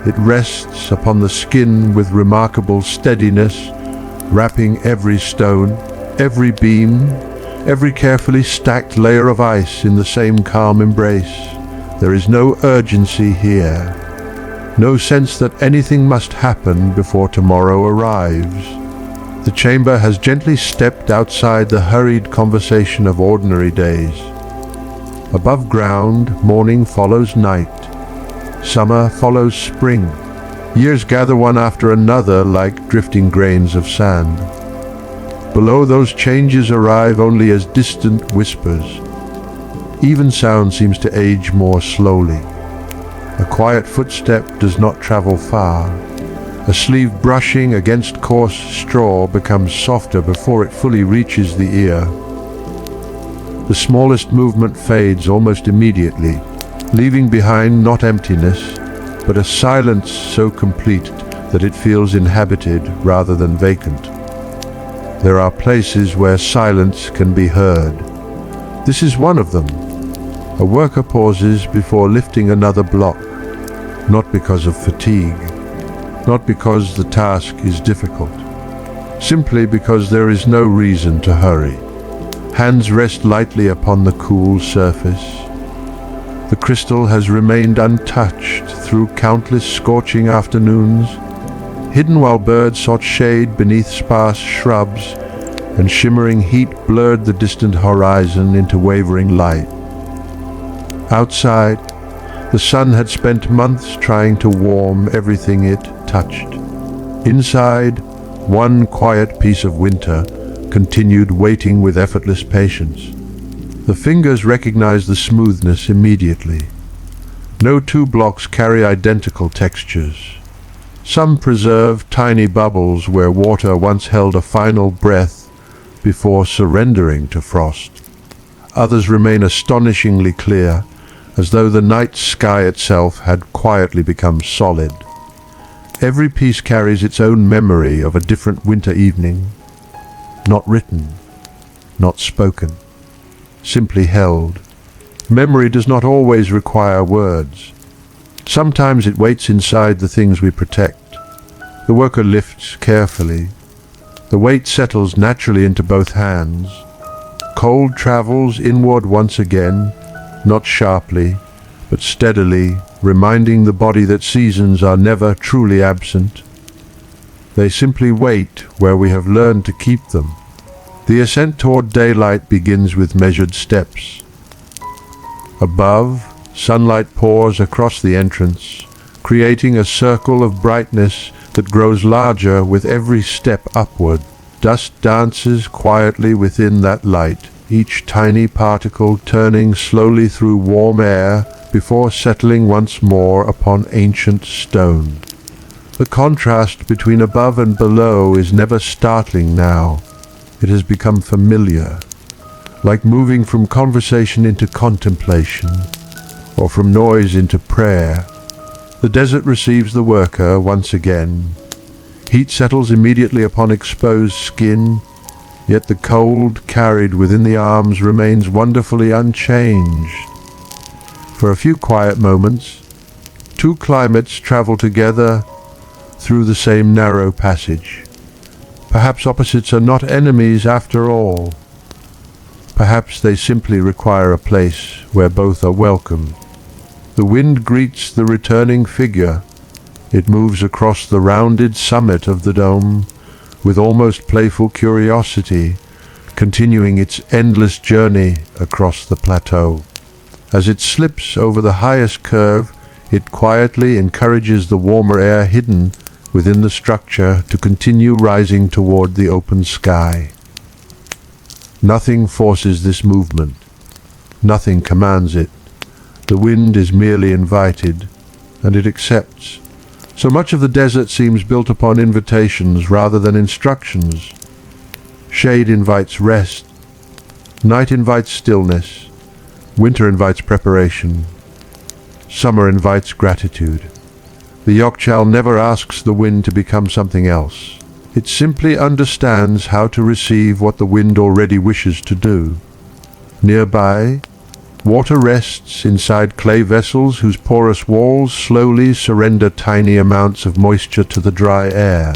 It rests upon the skin with remarkable steadiness, wrapping every stone, every beam, every carefully stacked layer of ice in the same calm embrace. There is no urgency here, no sense that anything must happen before tomorrow arrives. The chamber has gently stepped outside the hurried conversation of ordinary days. Above ground, morning follows night. Summer follows spring. Years gather one after another like drifting grains of sand. Below, those changes arrive only as distant whispers. Even sound seems to age more slowly. A quiet footstep does not travel far. A sleeve brushing against coarse straw becomes softer before it fully reaches the ear. The smallest movement fades almost immediately, leaving behind not emptiness, but a silence so complete that it feels inhabited rather than vacant. There are places where silence can be heard. This is one of them. A worker pauses before lifting another block, not because of fatigue, not because the task is difficult, simply because there is no reason to hurry. Hands rest lightly upon the cool surface. The crystal has remained untouched through countless scorching afternoons, hidden while birds sought shade beneath sparse shrubs, and shimmering heat blurred the distant horizon into wavering light. Outside, the sun had spent months trying to warm everything it touched. Inside, one quiet piece of winter continued waiting with effortless patience. The fingers recognized the smoothness immediately. No two blocks carry identical textures. Some preserve tiny bubbles where water once held a final breath before surrendering to frost. Others remain astonishingly clear, as though the night sky itself had quietly become solid. Every piece carries its own memory of a different winter evening, not written, not spoken, simply held. Memory does not always require words. Sometimes it waits inside the things we protect. The worker lifts carefully. The weight settles naturally into both hands. Cold travels inward once again, not sharply, but steadily, reminding the body that seasons are never truly absent. They simply wait where we have learned to keep them. The ascent toward daylight begins with measured steps. Above, sunlight pours across the entrance, creating a circle of brightness that grows larger with every step upward. Dust dances quietly within that light, each tiny particle turning slowly through warm air before settling once more upon ancient stone. The contrast between above and below is never startling now. It has become familiar, like moving from conversation into contemplation, or from noise into prayer. The desert receives the worker once again. Heat settles immediately upon exposed skin, yet the cold carried within the arms remains wonderfully unchanged. For a few quiet moments, two climates travel together through the same narrow passage. Perhaps opposites are not enemies after all. Perhaps they simply require a place where both are welcome. The wind greets the returning figure. It moves across the rounded summit of the dome with almost playful curiosity, continuing its endless journey across the plateau. As it slips over the highest curve, it quietly encourages the warmer air hidden within the structure to continue rising toward the open sky. Nothing forces this movement. Nothing commands it. The wind is merely invited, and it accepts. So much of the desert seems built upon invitations rather than instructions. Shade invites rest. Night invites stillness. Winter invites preparation. Summer invites gratitude. The Yakhchal never asks the wind to become something else. It simply understands how to receive what the wind already wishes to do. Nearby, water rests inside clay vessels whose porous walls slowly surrender tiny amounts of moisture to the dry air.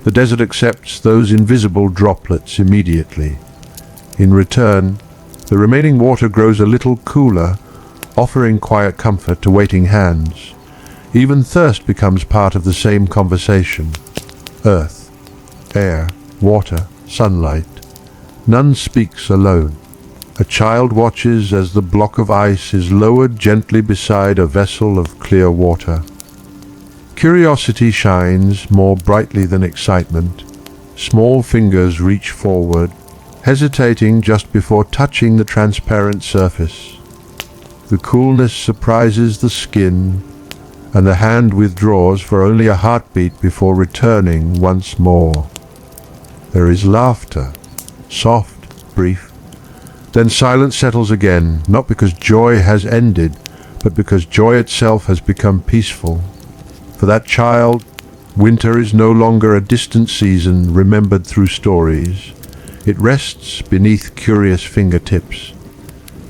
The desert accepts those invisible droplets immediately. In return, the remaining water grows a little cooler, offering quiet comfort to waiting hands. Even thirst becomes part of the same conversation. Earth, air, water, sunlight. None speaks alone. A child watches as the block of ice is lowered gently beside a vessel of clear water. Curiosity shines more brightly than excitement. Small fingers reach forward, hesitating just before touching the transparent surface. The coolness surprises the skin, and the hand withdraws for only a heartbeat before returning once more. There is laughter, soft, brief. Then silence settles again, not because joy has ended, but because joy itself has become peaceful. For that child, winter is no longer a distant season remembered through stories. It rests beneath curious fingertips.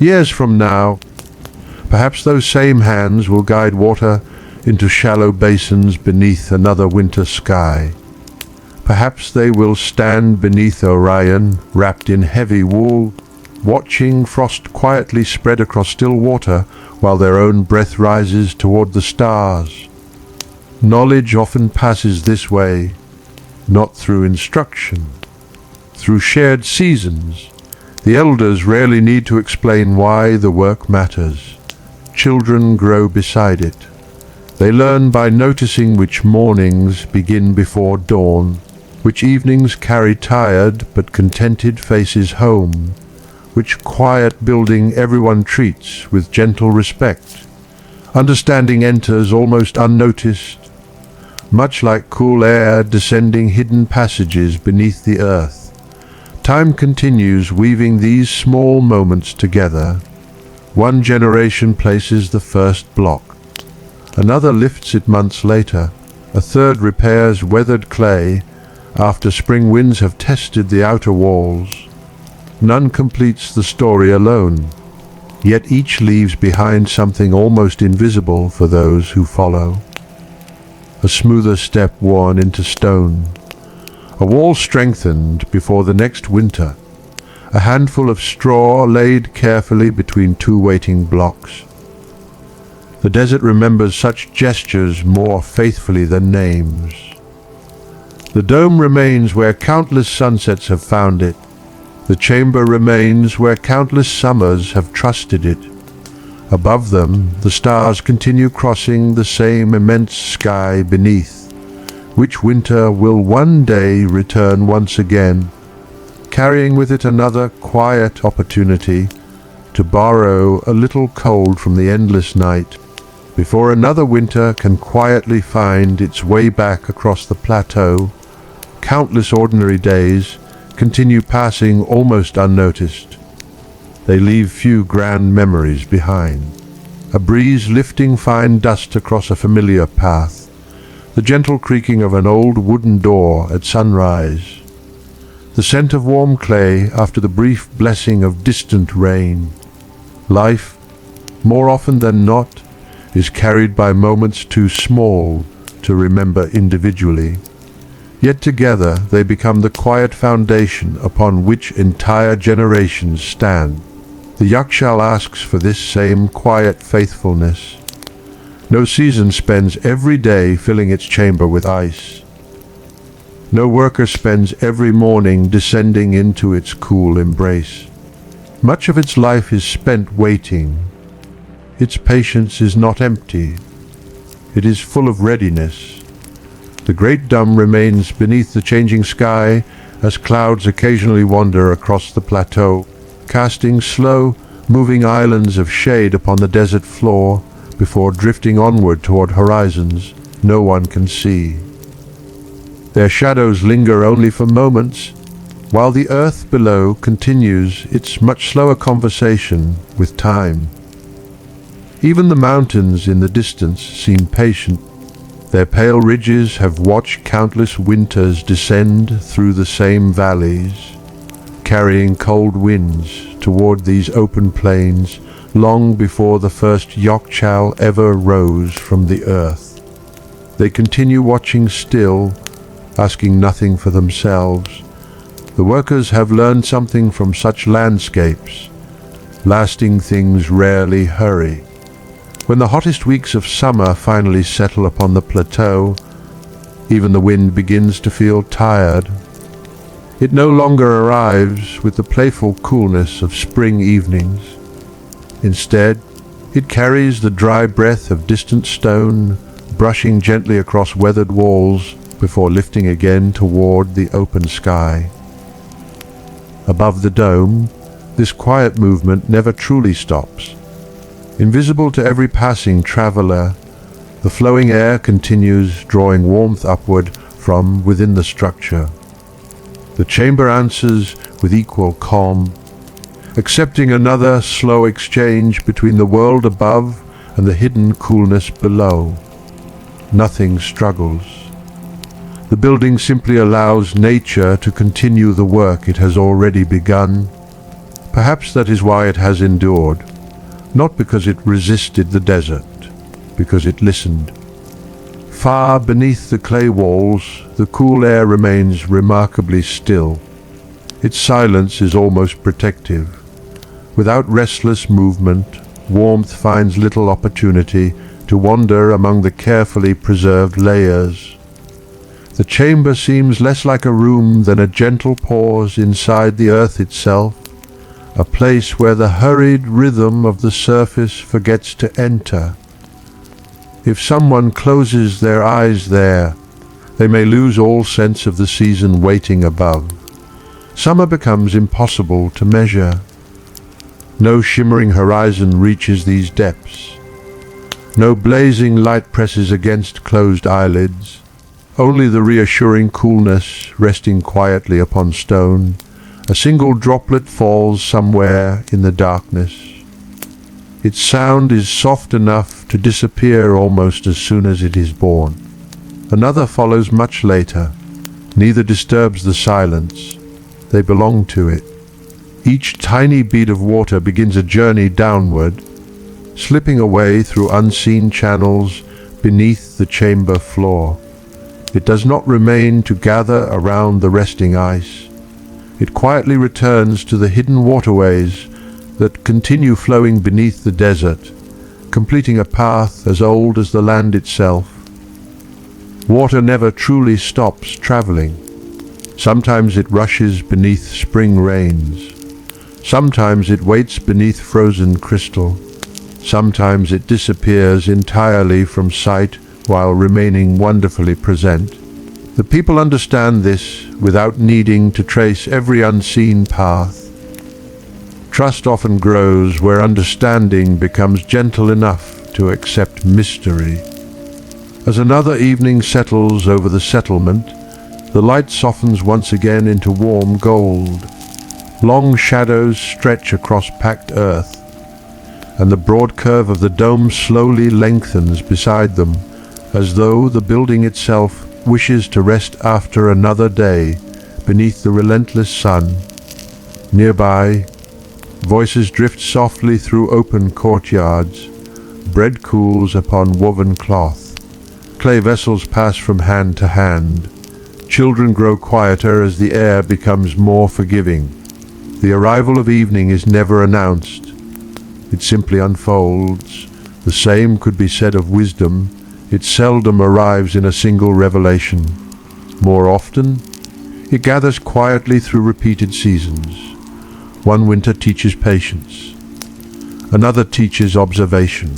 Years from now, perhaps those same hands will guide water into shallow basins beneath another winter sky. Perhaps they will stand beneath Orion, wrapped in heavy wool, watching frost quietly spread across still water while their own breath rises toward the stars. Knowledge often passes this way, not through instruction, through shared seasons. The elders rarely need to explain why the work matters. Children grow beside it. They learn by noticing which mornings begin before dawn, which evenings carry tired but contented faces home, which quiet building everyone treats with gentle respect. Understanding enters almost unnoticed, much like cool air descending hidden passages beneath the earth. Time continues weaving these small moments together. One generation places the first block. Another lifts it months later. A third repairs weathered clay after spring winds have tested the outer walls. None completes the story alone, yet each leaves behind something almost invisible for those who follow. A smoother step worn into stone. A wall strengthened before the next winter. A handful of straw laid carefully between two waiting blocks. The desert remembers such gestures more faithfully than names. The dome remains where countless sunsets have found it. The chamber remains where countless summers have trusted it. Above them, the stars continue crossing the same immense sky beneath, which winter will one day return once again, carrying with it another quiet opportunity to borrow a little cold from the endless night, before another winter can quietly find its way back across the plateau. Countless ordinary days continue passing almost unnoticed. They leave few grand memories behind. A breeze lifting fine dust across a familiar path. The gentle creaking of an old wooden door at sunrise. The scent of warm clay after the brief blessing of distant rain. Life, more often than not, is carried by moments too small to remember individually. Yet together they become the quiet foundation upon which entire generations stand. The Yakhchal asks for this same quiet faithfulness. No season spends every day filling its chamber with ice. No worker spends every morning descending into its cool embrace. Much of its life is spent waiting. Its patience is not empty. It is full of readiness. The great dome remains beneath the changing sky as clouds occasionally wander across the plateau, casting slow, moving islands of shade upon the desert floor before drifting onward toward horizons no one can see. Their shadows linger only for moments, while the earth below continues its much slower conversation with time. Even the mountains in the distance seem patient. Their pale ridges have watched countless winters descend through the same valleys, carrying cold winds toward these open plains long before the first Yakhchal ever rose from the earth. They continue watching still, asking nothing for themselves. The workers have learned something from such landscapes. Lasting things rarely hurry. When the hottest weeks of summer finally settle upon the plateau, even the wind begins to feel tired. It no longer arrives with the playful coolness of spring evenings. Instead, it carries the dry breath of distant stone, brushing gently across weathered walls before lifting again toward the open sky. Above the dome, this quiet movement never truly stops. Invisible to every passing traveler, the flowing air continues drawing warmth upward from within the structure. The chamber answers with equal calm, accepting another slow exchange between the world above and the hidden coolness below. Nothing struggles. The building simply allows nature to continue the work it has already begun. Perhaps that is why it has endured. Not because it resisted the desert, because it listened. Far beneath the clay walls, the cool air remains remarkably still. Its silence is almost protective. Without restless movement, warmth finds little opportunity to wander among the carefully preserved layers. The chamber seems less like a room than a gentle pause inside the earth itself, a place where the hurried rhythm of the surface forgets to enter. If someone closes their eyes there, they may lose all sense of the season waiting above. Summer becomes impossible to measure. No shimmering horizon reaches these depths. No blazing light presses against closed eyelids. Only the reassuring coolness resting quietly upon stone. A single droplet falls somewhere in the darkness. Its sound is soft enough to disappear almost as soon as it is born. Another follows much later. Neither disturbs the silence. They belong to it. Each tiny bead of water begins a journey downward, slipping away through unseen channels beneath the chamber floor. It does not remain to gather around the resting ice. It quietly returns to the hidden waterways that continue flowing beneath the desert, completing a path as old as the land itself. Water never truly stops traveling. Sometimes it rushes beneath spring rains. Sometimes it waits beneath frozen crystal. Sometimes it disappears entirely from sight while remaining wonderfully present. The people understand this without needing to trace every unseen path. Trust often grows where understanding becomes gentle enough to accept mystery. As another evening settles over the settlement, the light softens once again into warm gold. Long shadows stretch across packed earth, and the broad curve of the dome slowly lengthens beside them, as though the building itself wishes to rest after another day beneath the relentless sun. Nearby, voices drift softly through open courtyards. Bread cools upon woven cloth. Clay vessels pass from hand to hand. Children grow quieter as the air becomes more forgiving. The arrival of evening is never announced. It simply unfolds. The same could be said of wisdom. It seldom arrives in a single revelation. More often, it gathers quietly through repeated seasons. One winter teaches patience. Another teaches observation.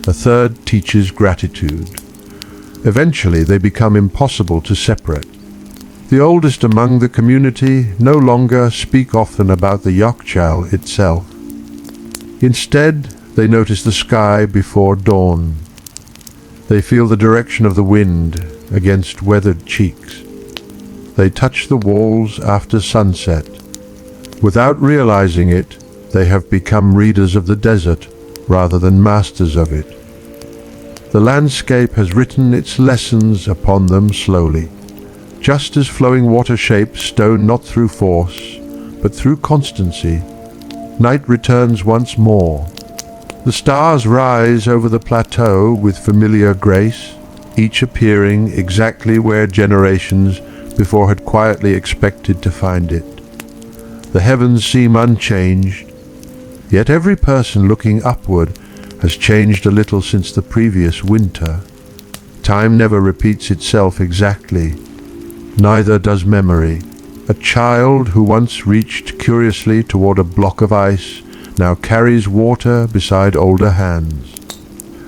A third teaches gratitude. Eventually, they become impossible to separate. The oldest among the community no longer speak often about the Yakhchal itself. Instead, they notice the sky before dawn. They feel the direction of the wind against weathered cheeks. They touch the walls after sunset. Without realizing it, they have become readers of the desert rather than masters of it. The landscape has written its lessons upon them slowly. Just as flowing water shapes stone not through force, but through constancy, night returns once more. The stars rise over the plateau with familiar grace, each appearing exactly where generations before had quietly expected to find it. The heavens seem unchanged, yet every person looking upward has changed a little since the previous winter. Time never repeats itself exactly, neither does memory. A child who once reached curiously toward a block of ice now carries water beside older hands.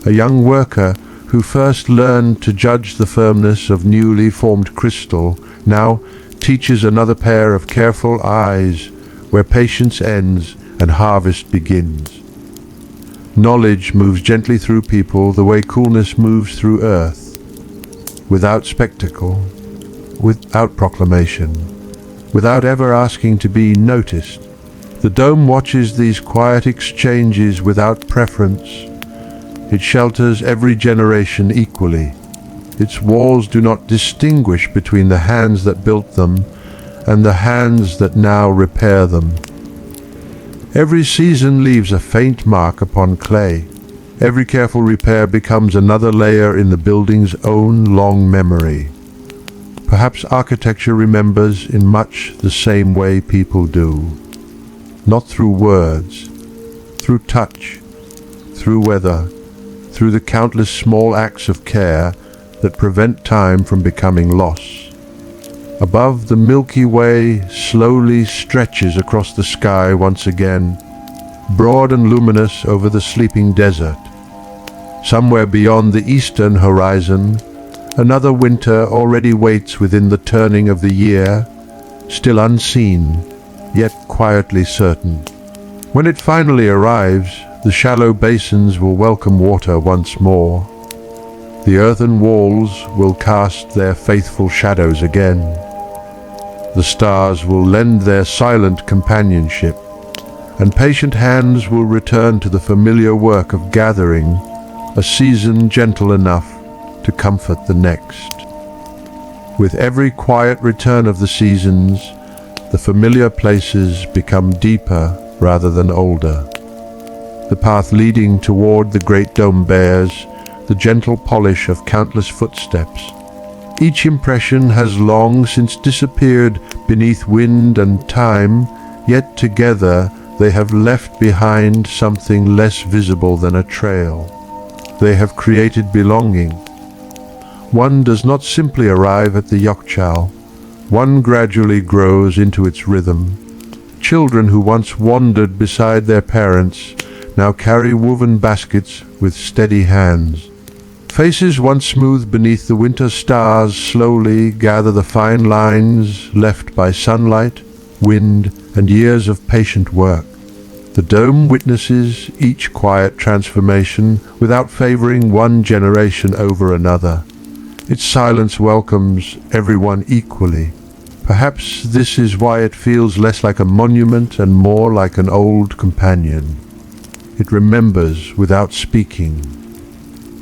A young worker who first learned to judge the firmness of newly formed crystal now teaches another pair of careful eyes where patience ends and harvest begins. Knowledge moves gently through people the way coolness moves through earth, without spectacle, without proclamation, without ever asking to be noticed. The dome watches these quiet exchanges without preference. It shelters every generation equally. Its walls do not distinguish between the hands that built them and the hands that now repair them. Every season leaves a faint mark upon clay. Every careful repair becomes another layer in the building's own long memory. Perhaps architecture remembers in much the same way people do. Not through words, through touch, through weather, through the countless small acts of care that prevent time from becoming loss. Above, the Milky Way slowly stretches across the sky once again, broad and luminous over the sleeping desert. Somewhere beyond the eastern horizon, another winter already waits within the turning of the year, still unseen, yet quietly certain. When it finally arrives, the shallow basins will welcome water once more. The earthen walls will cast their faithful shadows again. The stars will lend their silent companionship, and patient hands will return to the familiar work of gathering a season gentle enough to comfort the next. With every quiet return of the seasons, the familiar places become deeper rather than older. The path leading toward the great dome bears the gentle polish of countless footsteps. Each impression has long since disappeared beneath wind and time, yet together they have left behind something less visible than a trail. They have created belonging. One does not simply arrive at the Yakhchal. One gradually grows into its rhythm. Children who once wandered beside their parents now carry woven baskets with steady hands. Faces once smooth beneath the winter stars slowly gather the fine lines left by sunlight, wind, and years of patient work. The dome witnesses each quiet transformation without favoring one generation over another. Its silence welcomes everyone equally. Perhaps this is why it feels less like a monument and more like an old companion. It remembers without speaking.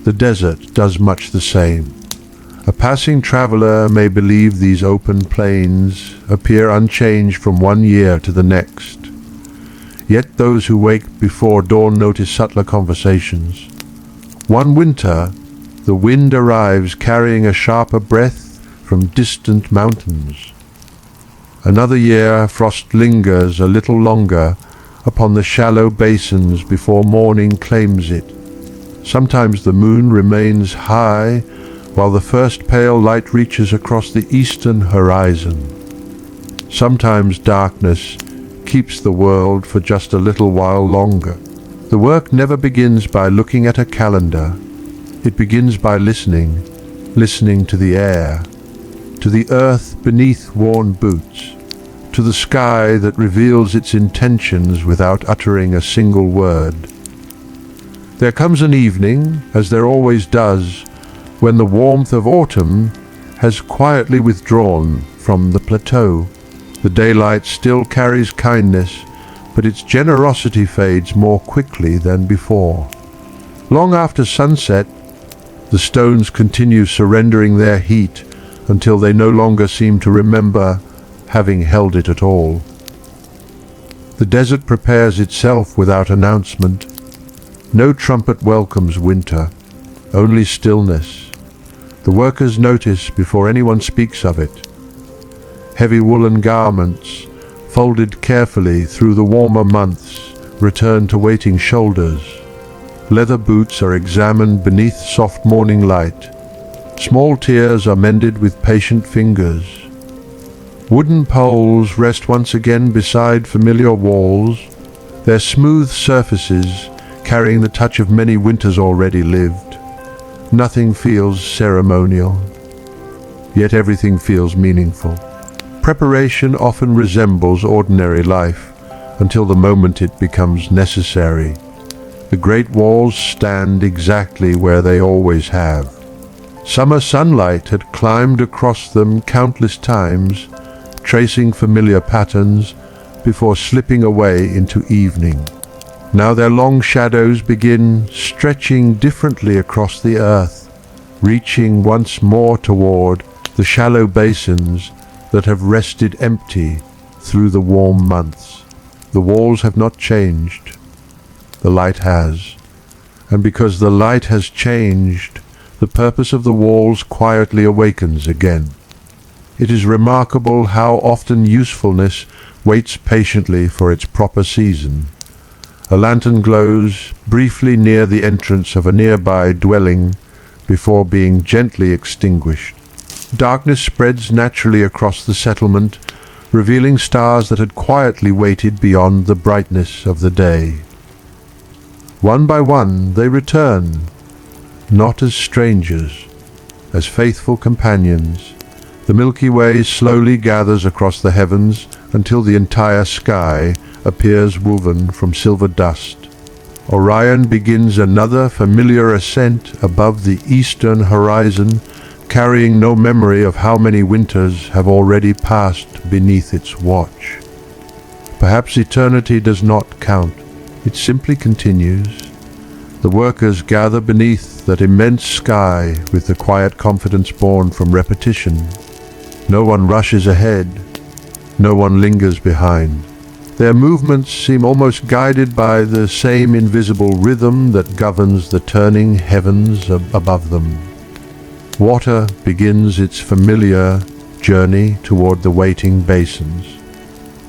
The desert does much the same. A passing traveler may believe these open plains appear unchanged from one year to the next. Yet those who wake before dawn notice subtler conversations. One winter, the wind arrives carrying a sharper breath from distant mountains. Another year, frost lingers a little longer upon the shallow basins before morning claims it. Sometimes the moon remains high while the first pale light reaches across the eastern horizon. Sometimes darkness keeps the world for just a little while longer. The work never begins by looking at a calendar. It begins by listening to the air, to the earth beneath worn boots, to the sky that reveals its intentions without uttering a single word. There comes an evening, as there always does, when the warmth of autumn has quietly withdrawn from the plateau. The daylight still carries kindness, but its generosity fades more quickly than before. Long after sunset, the stones continue surrendering their heat until they no longer seem to remember having held it at all. The desert prepares itself without announcement. No trumpet welcomes winter, only stillness. The workers notice before anyone speaks of it. Heavy woolen garments, folded carefully through the warmer months, return to waiting shoulders. Leather boots are examined beneath soft morning light. Small tears are mended with patient fingers. Wooden poles rest once again beside familiar walls, their smooth surfaces carrying the touch of many winters already lived. Nothing feels ceremonial, yet everything feels meaningful. Preparation often resembles ordinary life until the moment it becomes necessary. The great walls stand exactly where they always have. Summer sunlight had climbed across them countless times, tracing familiar patterns before slipping away into evening. Now their long shadows begin stretching differently across the earth, reaching once more toward the shallow basins that have rested empty through the warm months. The walls have not changed. The light has. And because the light has changed, the purpose of the walls quietly awakens again. It is remarkable how often usefulness waits patiently for its proper season. A lantern glows briefly near the entrance of a nearby dwelling before being gently extinguished. Darkness spreads naturally across the settlement, revealing stars that had quietly waited beyond the brightness of the day. One by one they return, not as strangers, as faithful companions. The Milky Way slowly gathers across the heavens until the entire sky appears woven from silver dust. Orion begins another familiar ascent above the eastern horizon, carrying no memory of how many winters have already passed beneath its watch. Perhaps eternity does not count. It simply continues. The workers gather beneath that immense sky with the quiet confidence born from repetition. No one rushes ahead. No one lingers behind. Their movements seem almost guided by the same invisible rhythm that governs the turning heavens above them. Water begins its familiar journey toward the waiting basins.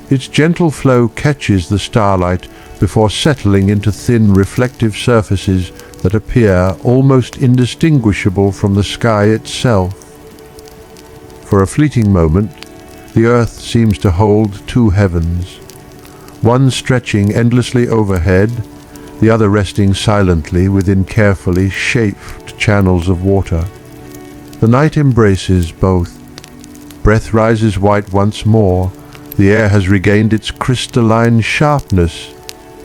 Its gentle flow catches the starlight before settling into thin reflective surfaces that appear almost indistinguishable from the sky itself. For a fleeting moment, the earth seems to hold two heavens, one stretching endlessly overhead, the other resting silently within carefully shaped channels of water. The night embraces both. Breath rises white once more. The air has regained its crystalline sharpness,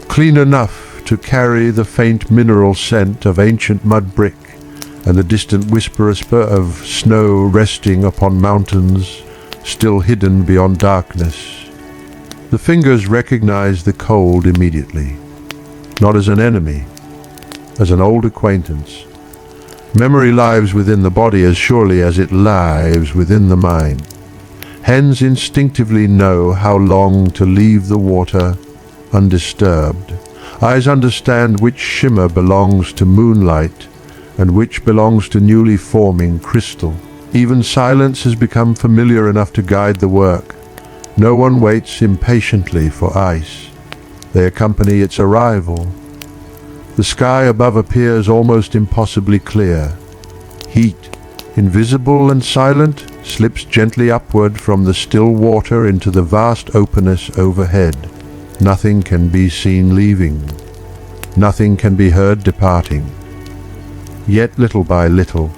clean enough to carry the faint mineral scent of ancient mud brick and the distant whisper of snow resting upon mountains still hidden beyond darkness. The fingers recognize the cold immediately, not as an enemy, as an old acquaintance. Memory lives within the body as surely as it lives within the mind. Hands instinctively know how long to leave the water undisturbed. Eyes understand which shimmer belongs to moonlight and which belongs to newly forming crystal. Even silence has become familiar enough to guide the work. No one waits impatiently for ice. They accompany its arrival. The sky above appears almost impossibly clear. Heat, invisible and silent, slips gently upward from the still water into the vast openness overhead. Nothing can be seen leaving. Nothing can be heard departing. Yet little by little,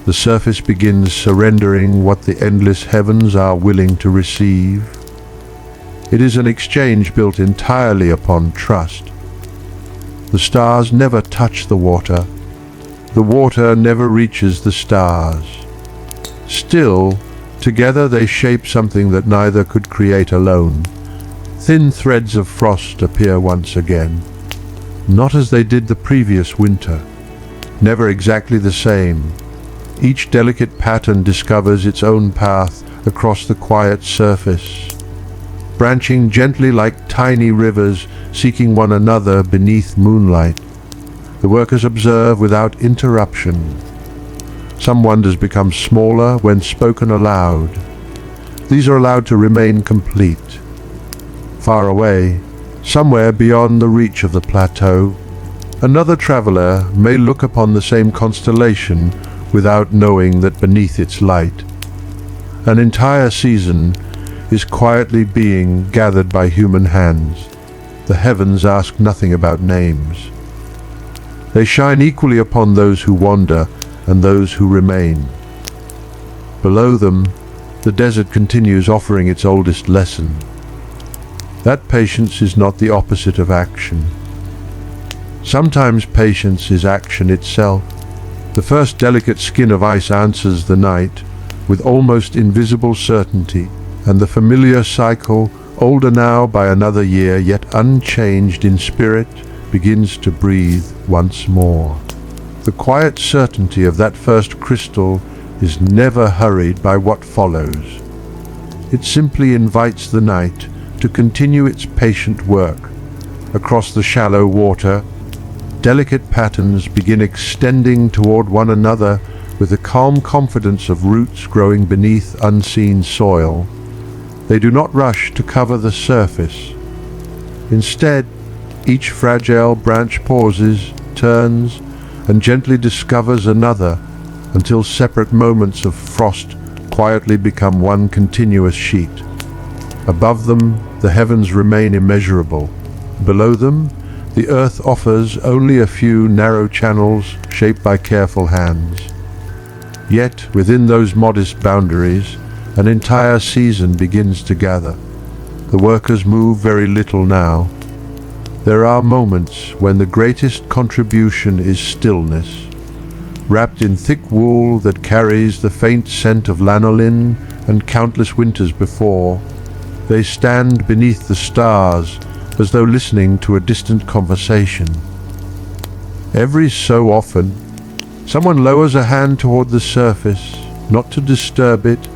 the surface begins surrendering what the endless heavens are willing to receive. It is an exchange built entirely upon trust. The stars never touch the water. The water never reaches the stars. Still, Together they shape something that neither could create alone. Thin threads of frost appear once again, not as they did the previous winter, never exactly the same. Each delicate pattern discovers its own path across the quiet surface, branching gently like tiny rivers seeking one another beneath moonlight. The workers observe without interruption. Some wonders become smaller when spoken aloud. These are allowed to remain complete. Far away, somewhere beyond the reach of the plateau, another traveler may look upon the same constellation without knowing that beneath its light, an entire season is quietly being gathered by human hands. The heavens ask nothing about names. They shine equally upon those who wander and those who remain. Below them, the desert continues offering its oldest lesson. That patience is not the opposite of action. Sometimes patience is action itself. The first delicate skin of ice answers the night with almost invisible certainty, and the familiar cycle, older now by another year, yet unchanged in spirit, begins to breathe once more. The quiet certainty of that first crystal is never hurried by what follows. It simply invites the night to continue its patient work. Across the shallow water, delicate patterns begin extending toward one another with the calm confidence of roots growing beneath unseen soil. They do not rush to cover the surface. Instead, each fragile branch pauses, turns, and gently discovers another, until separate moments of frost quietly become one continuous sheet. Above them, the heavens remain immeasurable. Below them, the earth offers only a few narrow channels shaped by careful hands. Yet, within those modest boundaries, an entire season begins to gather. The workers move very little now. There are moments when the greatest contribution is stillness, wrapped in thick wool that carries the faint scent of lanolin and countless winters before. They stand beneath the stars as though listening to a distant conversation. Every so often, someone lowers a hand toward the surface, not to disturb it,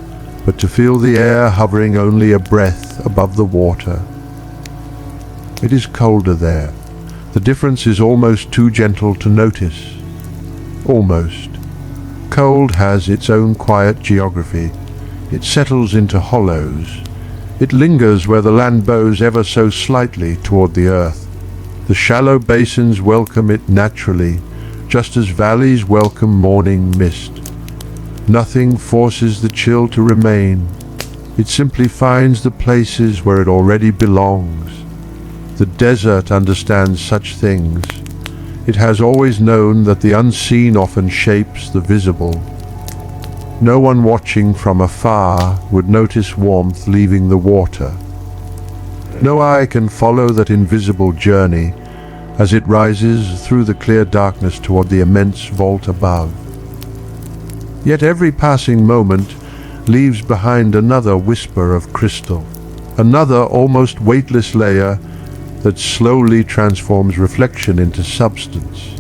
but to feel the air hovering only a breath above the water. It is colder there. The difference is almost too gentle to notice. Almost. Cold has its own quiet geography. It settles into hollows. It lingers where the land bows ever so slightly toward the earth. The shallow basins welcome it naturally, just as valleys welcome morning mist. Nothing forces the chill to remain. It simply finds the places where it already belongs. The desert understands such things. It has always known that the unseen often shapes the visible. No one watching from afar would notice warmth leaving the water. No eye can follow that invisible journey as it rises through the clear darkness toward the immense vault above. Yet every passing moment leaves behind another whisper of crystal, another almost weightless layer that slowly transforms reflection into substance.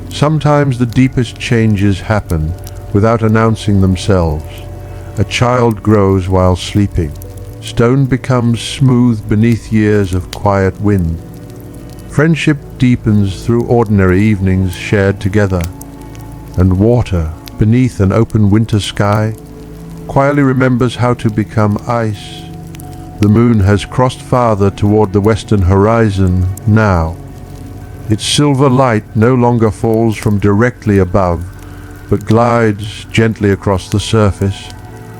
Sometimes the deepest changes happen without announcing themselves. A child grows while sleeping. Stone becomes smooth beneath years of quiet wind. Friendship deepens through ordinary evenings shared together. And water, beneath an open winter sky, quietly remembers how to become ice. The moon has crossed farther toward the western horizon now. Its silver light no longer falls from directly above, but glides gently across the surface,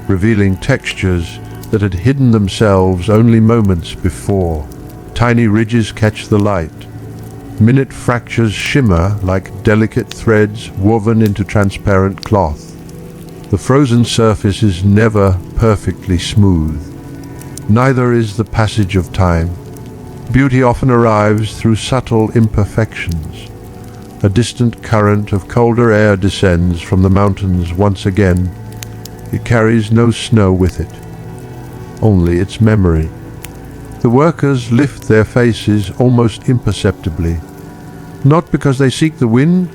revealing textures that had hidden themselves only moments before. Tiny ridges catch the light. Minute fractures shimmer like delicate threads woven into transparent cloth. The frozen surface is never perfectly smooth. Neither is the passage of time. Beauty often arrives through subtle imperfections. A distant current of colder air descends from the mountains once again. It carries no snow with it, only its memory. The workers lift their faces almost imperceptibly, not because they seek the wind,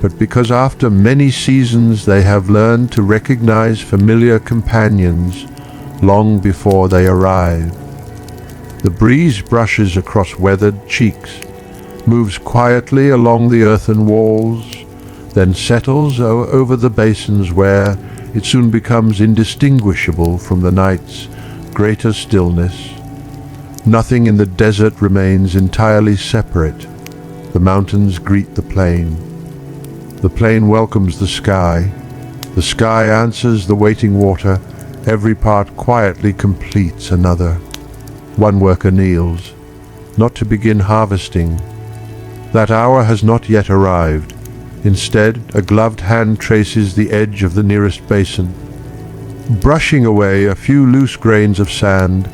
but because after many seasons they have learned to recognize familiar companions long before they arrive. The breeze brushes across weathered cheeks, moves quietly along the earthen walls, then settles over the basins where it soon becomes indistinguishable from the night's greater stillness. Nothing in the desert remains entirely separate. The mountains greet the plain. The plain welcomes the sky. The sky answers the waiting water. Every part quietly completes another. One worker kneels, not to begin harvesting. That hour has not yet arrived. Instead, a gloved hand traces the edge of the nearest basin, brushing away a few loose grains of sand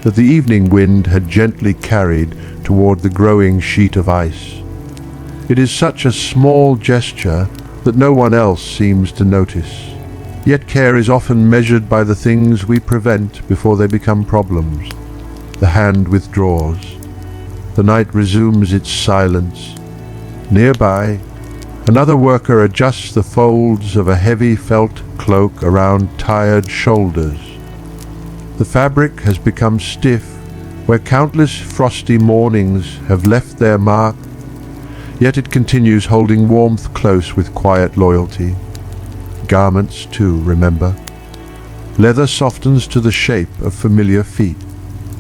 that the evening wind had gently carried toward the growing sheet of ice. It is such a small gesture that no one else seems to notice. Yet care is often measured by the things we prevent before they become problems. The hand withdraws. The night resumes its silence. Nearby, another worker adjusts the folds of a heavy felt cloak around tired shoulders. The fabric has become stiff where countless frosty mornings have left their mark, yet it continues holding warmth close with quiet loyalty. Garments, too, remember. Leather softens to the shape of familiar feet.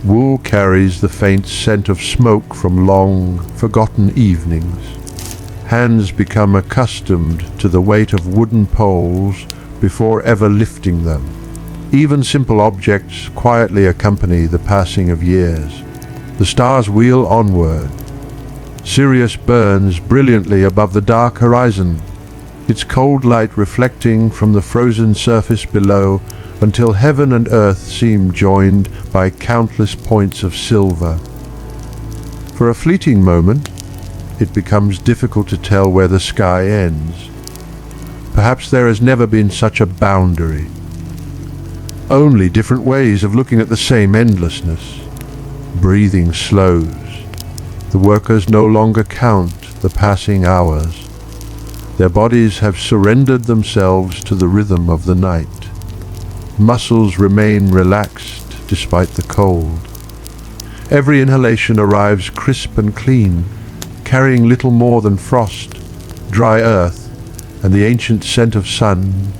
Wool carries the faint scent of smoke from long, forgotten evenings. Hands become accustomed to the weight of wooden poles before ever lifting them. Even simple objects quietly accompany the passing of years. The stars wheel onward. Sirius burns brilliantly above the dark horizon, its cold light reflecting from the frozen surface below until heaven and earth seem joined by countless points of silver. For a fleeting moment, it becomes difficult to tell where the sky ends. Perhaps there has never been such a boundary. Only different ways of looking at the same endlessness. Breathing slows. The workers no longer count the passing hours. Their bodies have surrendered themselves to the rhythm of the night. Muscles remain relaxed despite the cold. Every inhalation arrives crisp and clean, carrying little more than frost, dry earth, and the ancient scent of sun,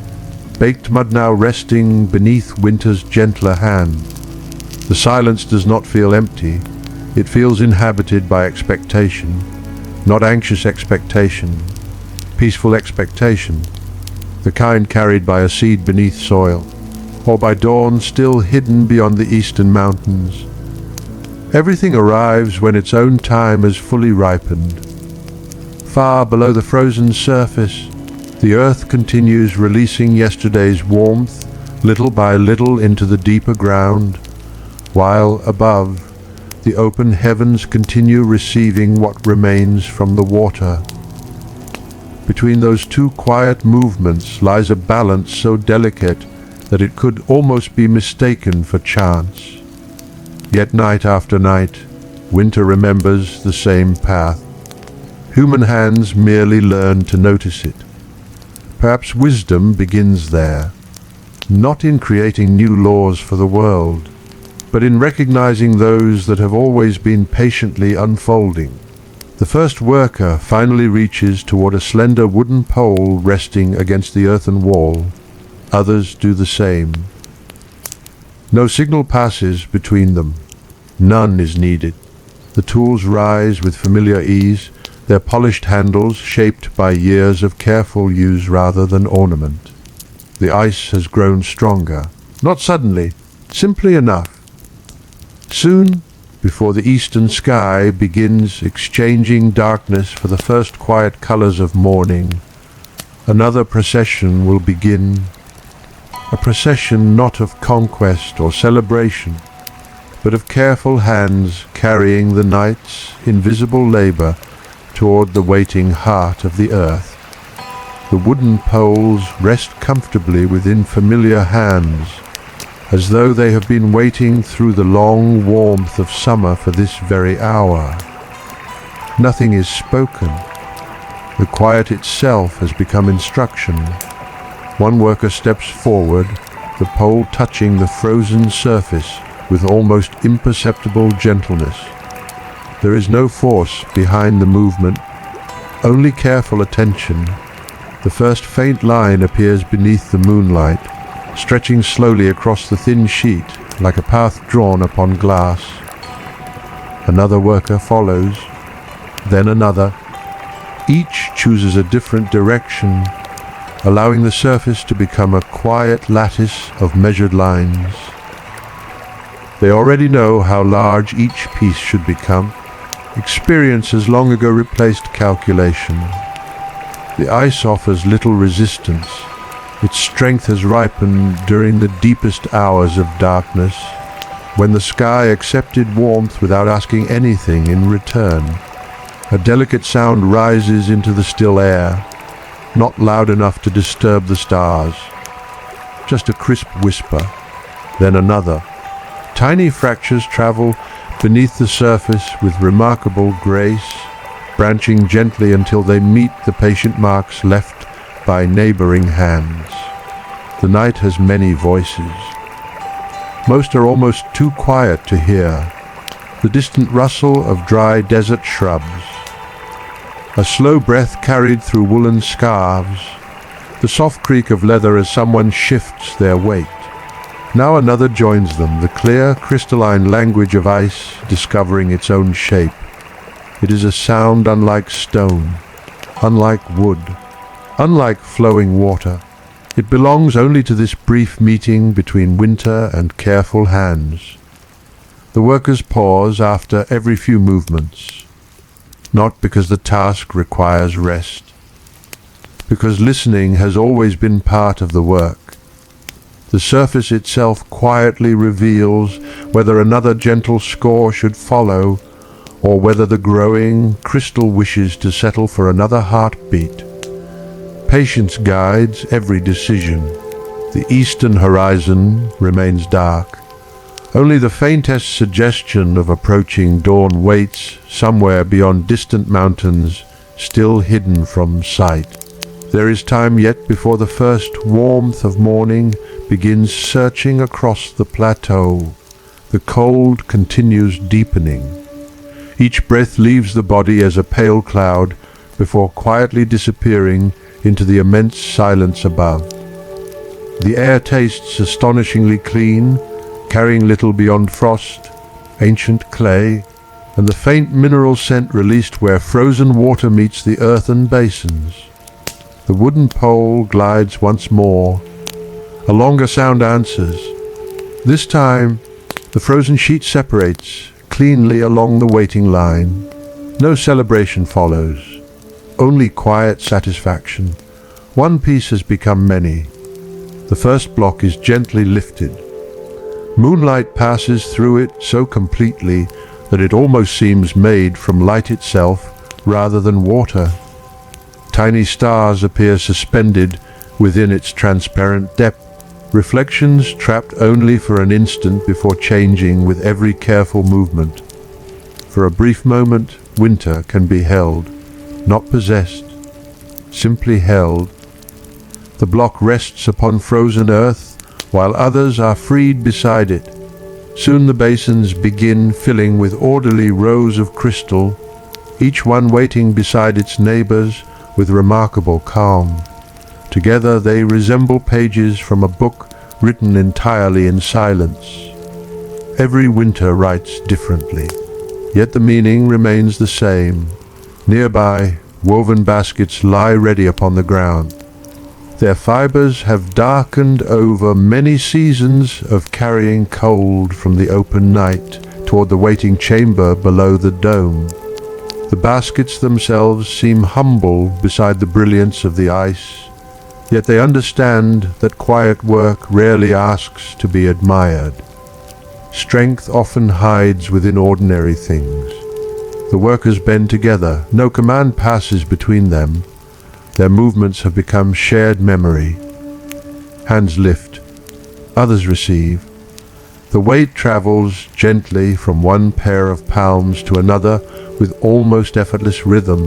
baked mud now resting beneath winter's gentler hand. The silence does not feel empty. It feels inhabited by expectation, not anxious expectation, peaceful expectation, the kind carried by a seed beneath soil, or by dawn still hidden beyond the eastern mountains. Everything arrives when its own time has fully ripened. Far below the frozen surface, the earth continues releasing yesterday's warmth little by little into the deeper ground, while above, the open heavens continue receiving what remains from the water. Between those two quiet movements lies a balance so delicate that it could almost be mistaken for chance. Yet night after night, winter remembers the same path. Human hands merely learn to notice it. Perhaps wisdom begins there, not in creating new laws for the world, but in recognizing those that have always been patiently unfolding. The first worker finally reaches toward a slender wooden pole resting against the earthen wall. Others do the same. No signal passes between them. None is needed. The tools rise with familiar ease, their polished handles shaped by years of careful use rather than ornament. The ice has grown stronger, not suddenly, simply enough. Soon, before the eastern sky begins exchanging darkness for the first quiet colors of morning, another procession will begin. A procession not of conquest or celebration, but of careful hands carrying the night's invisible labor toward the waiting heart of the earth. The wooden poles rest comfortably within familiar hands, as though they have been waiting through the long warmth of summer for this very hour. Nothing is spoken. The quiet itself has become instruction. One worker steps forward, the pole touching the frozen surface with almost imperceptible gentleness. There is no force behind the movement, only careful attention. The first faint line appears beneath the moonlight, stretching slowly across the thin sheet like a path drawn upon glass. Another worker follows, then another. Each chooses a different direction, allowing the surface to become a quiet lattice of measured lines. They already know how large each piece should become. Experience has long ago replaced calculation. The ice offers little resistance. Its strength has ripened during the deepest hours of darkness, when the sky accepted warmth without asking anything in return. A delicate sound rises into the still air, not loud enough to disturb the stars. Just a crisp whisper, then another. Tiny fractures travel beneath the surface with remarkable grace, branching gently until they meet the patient marks left by neighboring hands. The night has many voices. Most are almost too quiet to hear. The distant rustle of dry desert shrubs. A slow breath carried through woolen scarves. The soft creak of leather as someone shifts their weight. Now another joins them, the clear, crystalline language of ice discovering its own shape. It is a sound unlike stone, unlike wood, unlike flowing water. It belongs only to this brief meeting between winter and careful hands. The workers pause after every few movements, not because the task requires rest, because listening has always been part of the work. The surface itself quietly reveals whether another gentle score should follow, or whether the growing crystal wishes to settle for another heartbeat. Patience guides every decision. The eastern horizon remains dark. Only the faintest suggestion of approaching dawn waits somewhere beyond distant mountains, still hidden from sight. There is time yet before the first warmth of morning begins searching across the plateau. The cold continues deepening. Each breath leaves the body as a pale cloud before quietly disappearing into the immense silence above. The air tastes astonishingly clean, carrying little beyond frost, ancient clay, and the faint mineral scent released where frozen water meets the earthen basins. The wooden pole glides once more. A longer sound answers. This time, the frozen sheet separates cleanly along the waiting line. No celebration follows, only quiet satisfaction. One piece has become many. The first block is gently lifted. Moonlight passes through it so completely that it almost seems made from light itself rather than water. Tiny stars appear suspended within its transparent depth, reflections trapped only for an instant before changing with every careful movement. For a brief moment, winter can be held, not possessed, simply held. The block rests upon frozen earth, while others are freed beside it. Soon the basins begin filling with orderly rows of crystal, each one waiting beside its neighbors with remarkable calm. Together they resemble pages from a book written entirely in silence. Every winter writes differently, yet the meaning remains the same. Nearby, woven baskets lie ready upon the ground. Their fibers have darkened over many seasons of carrying cold from the open night toward the waiting chamber below the dome. The baskets themselves seem humble beside the brilliance of the ice, yet they understand that quiet work rarely asks to be admired. Strength often hides within ordinary things. The workers bend together. No command passes between them. Their movements have become shared memory. Hands lift, others receive. The weight travels gently from one pair of palms to another with almost effortless rhythm,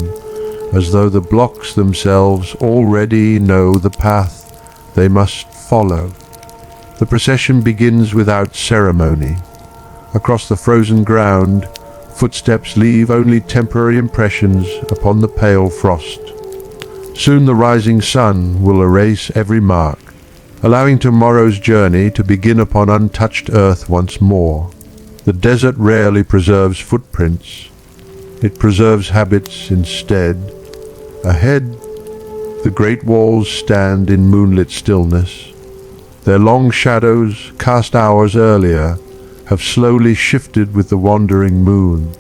as though the blocks themselves already know the path they must follow. The procession begins without ceremony. Across the frozen ground, footsteps leave only temporary impressions upon the pale frost. Soon the rising sun will erase every mark, allowing tomorrow's journey to begin upon untouched earth once more. The desert rarely preserves footprints. It preserves habits instead. Ahead, the great walls stand in moonlit stillness. Their long shadows, cast hours earlier, have slowly shifted with the wandering moon,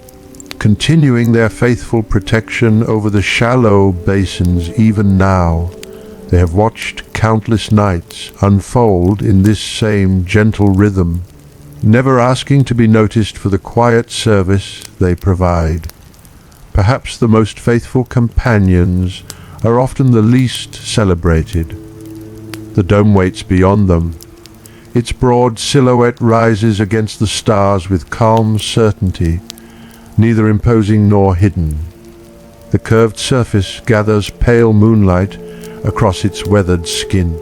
continuing their faithful protection over the shallow basins even now. They have watched countless nights unfold in this same gentle rhythm, never asking to be noticed for the quiet service they provide. Perhaps the most faithful companions are often the least celebrated. The dome waits beyond them. Its broad silhouette rises against the stars with calm certainty, neither imposing nor hidden. The curved surface gathers pale moonlight across its weathered skin,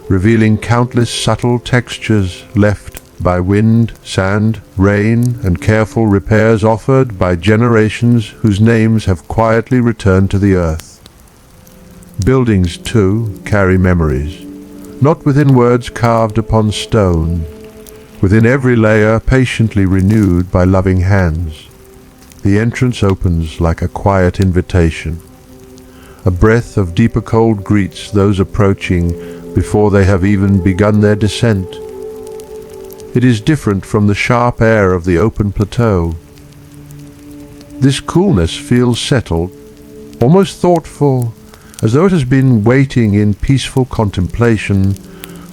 revealing countless subtle textures left by wind, sand, rain, and careful repairs offered by generations whose names have quietly returned to the earth. Buildings, too, carry memories, not within words carved upon stone, within every layer patiently renewed by loving hands. The entrance opens like a quiet invitation. A breath of deeper cold greets those approaching before they have even begun their descent. It is different from the sharp air of the open plateau. This coolness feels settled, almost thoughtful, as though it has been waiting in peaceful contemplation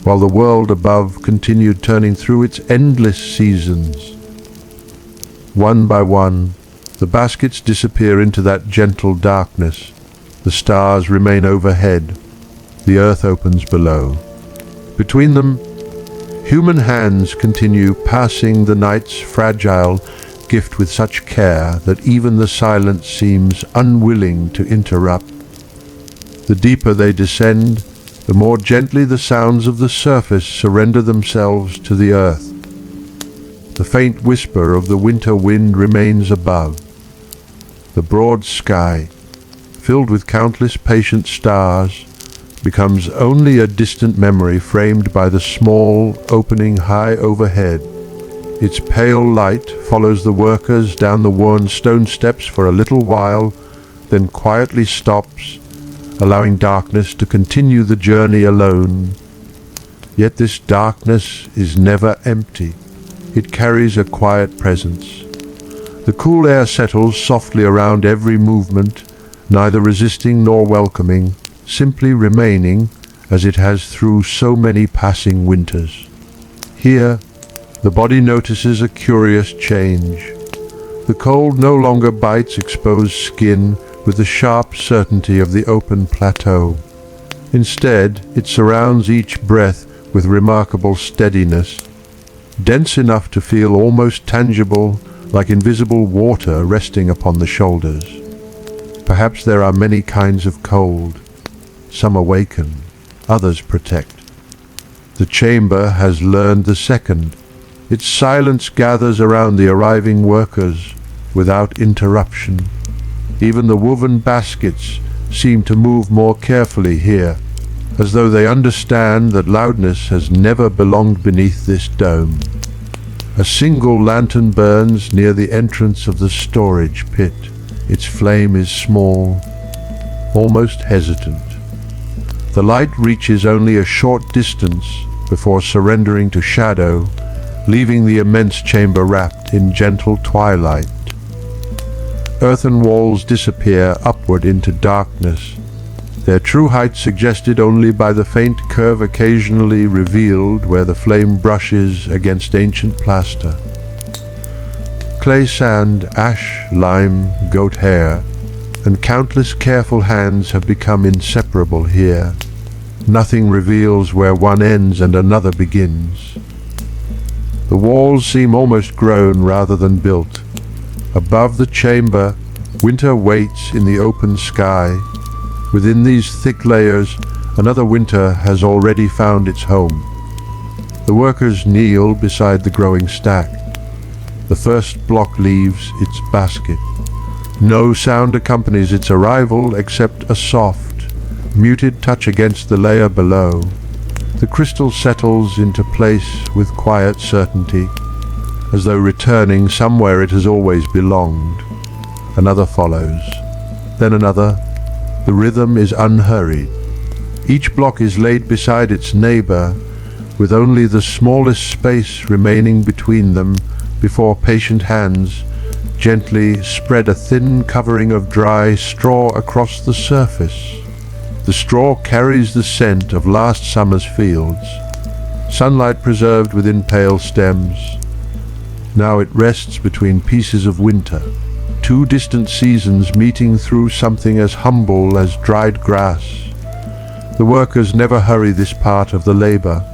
while the world above continued turning through its endless seasons. One by one, the baskets disappear into that gentle darkness. The stars remain overhead. The earth opens below. Between them, human hands continue passing the night's fragile gift with such care that even the silence seems unwilling to interrupt. The deeper they descend, the more gently the sounds of the surface surrender themselves to the earth. The faint whisper of the winter wind remains above. The broad sky, filled with countless patient stars, becomes only a distant memory framed by the small opening high overhead. Its pale light follows the workers down the worn stone steps for a little while, then quietly stops, allowing darkness to continue the journey alone. Yet this darkness is never empty. It carries a quiet presence. The cool air settles softly around every movement, neither resisting nor welcoming, simply remaining as it has through so many passing winters. Here, the body notices a curious change. The cold no longer bites exposed skin with the sharp certainty of the open plateau. Instead, it surrounds each breath with remarkable steadiness, dense enough to feel almost tangible, like invisible water resting upon the shoulders. Perhaps there are many kinds of cold. Some awaken, others protect. The chamber has learned the second. Its silence gathers around the arriving workers without interruption. Even the woven baskets seem to move more carefully here, as though they understand that loudness has never belonged beneath this dome. A single lantern burns near the entrance of the storage pit. Its flame is small, almost hesitant. The light reaches only a short distance before surrendering to shadow, leaving the immense chamber wrapped in gentle twilight. Earthen walls disappear upward into darkness, their true height suggested only by the faint curve occasionally revealed where the flame brushes against ancient plaster. Clay sand, ash, lime, goat hair, and countless careful hands have become inseparable here. Nothing reveals where one ends and another begins. The walls seem almost grown rather than built. Above the chamber, winter waits in the open sky. Within these thick layers, another winter has already found its home. The workers kneel beside the growing stack. The first block leaves its basket. No sound accompanies its arrival except a soft, muted touch against the layer below. The crystal settles into place with quiet certainty, as though returning somewhere it has always belonged. Another follows, then another. The rhythm is unhurried. Each block is laid beside its neighbor, with only the smallest space remaining between them before patient hands gently spread a thin covering of dry straw across the surface. The straw carries the scent of last summer's fields, sunlight preserved within pale stems. Now it rests between pieces of winter, two distant seasons meeting through something as humble as dried grass. The workers never hurry this part of the labor.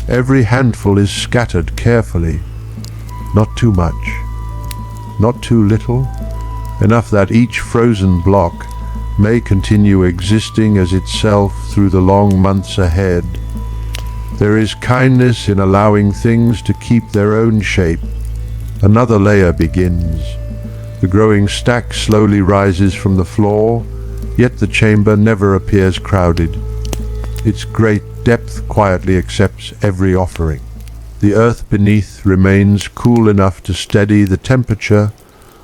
Every handful is scattered carefully, not too much, not too little, enough that each frozen block may continue existing as itself through the long months ahead. There is kindness in allowing things to keep their own shape. Another layer begins. The growing stack slowly rises from the floor, yet the chamber never appears crowded. Its great depth quietly accepts every offering. The earth beneath remains cool enough to steady the temperature,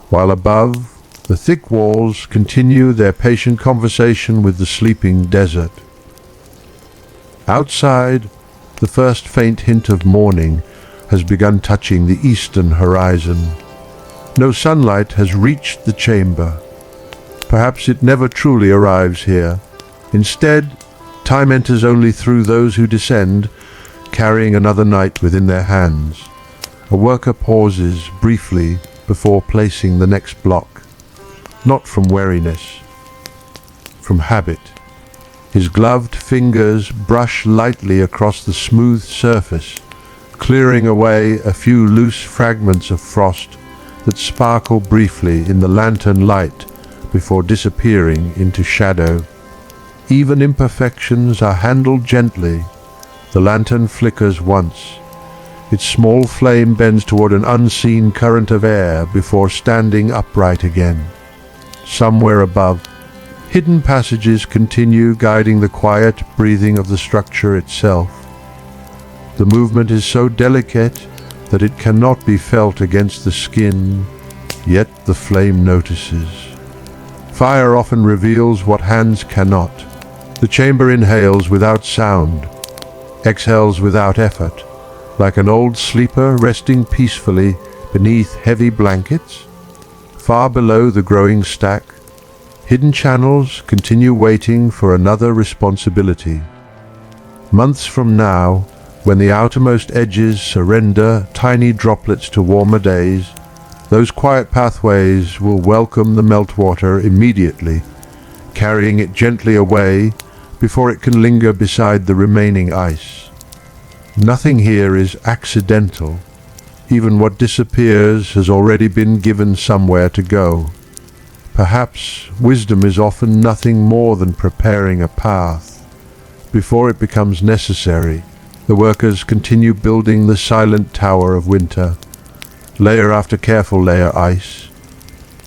while above, the thick walls continue their patient conversation with the sleeping desert. Outside, the first faint hint of morning has begun touching the eastern horizon. No sunlight has reached the chamber. Perhaps it never truly arrives here. Instead, time enters only through those who descend, carrying another night within their hands. A worker pauses briefly before placing the next block, not from weariness, from habit. His gloved fingers brush lightly across the smooth surface, clearing away a few loose fragments of frost that sparkle briefly in the lantern light before disappearing into shadow. Even imperfections are handled gently. The lantern flickers once. Its small flame bends toward an unseen current of air before standing upright again. Somewhere above, hidden passages continue guiding the quiet breathing of the structure itself. The movement is so delicate that it cannot be felt against the skin, yet the flame notices. Fire often reveals what hands cannot. The chamber inhales without sound, exhales without effort, like an old sleeper resting peacefully beneath heavy blankets. Far below the growing stack, hidden channels continue waiting for another responsibility. Months from now, when the outermost edges surrender tiny droplets to warmer days, those quiet pathways will welcome the meltwater immediately, carrying it gently away before it can linger beside the remaining ice. Nothing here is accidental. Even what disappears has already been given somewhere to go. Perhaps wisdom is often nothing more than preparing a path. Before it becomes necessary, the workers continue building the silent tower of winter. Layer after careful layer ice,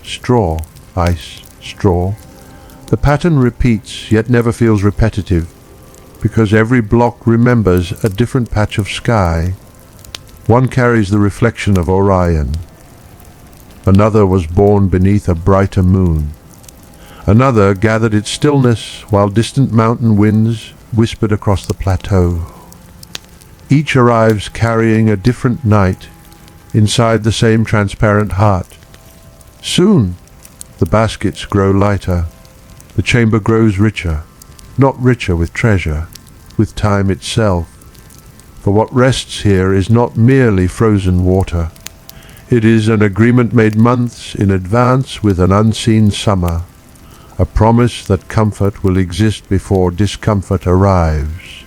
straw, ice, straw. The pattern repeats, yet never feels repetitive, because every block remembers a different patch of sky. One carries the reflection of Orion. Another was born beneath a brighter moon. Another gathered its stillness while distant mountain winds whispered across the plateau. Each arrives carrying a different night inside the same transparent heart. Soon, the baskets grow lighter. The chamber grows richer, not richer with treasure, with time itself. For what rests here is not merely frozen water. It is an agreement made months in advance with an unseen summer, a promise that comfort will exist before discomfort arrives.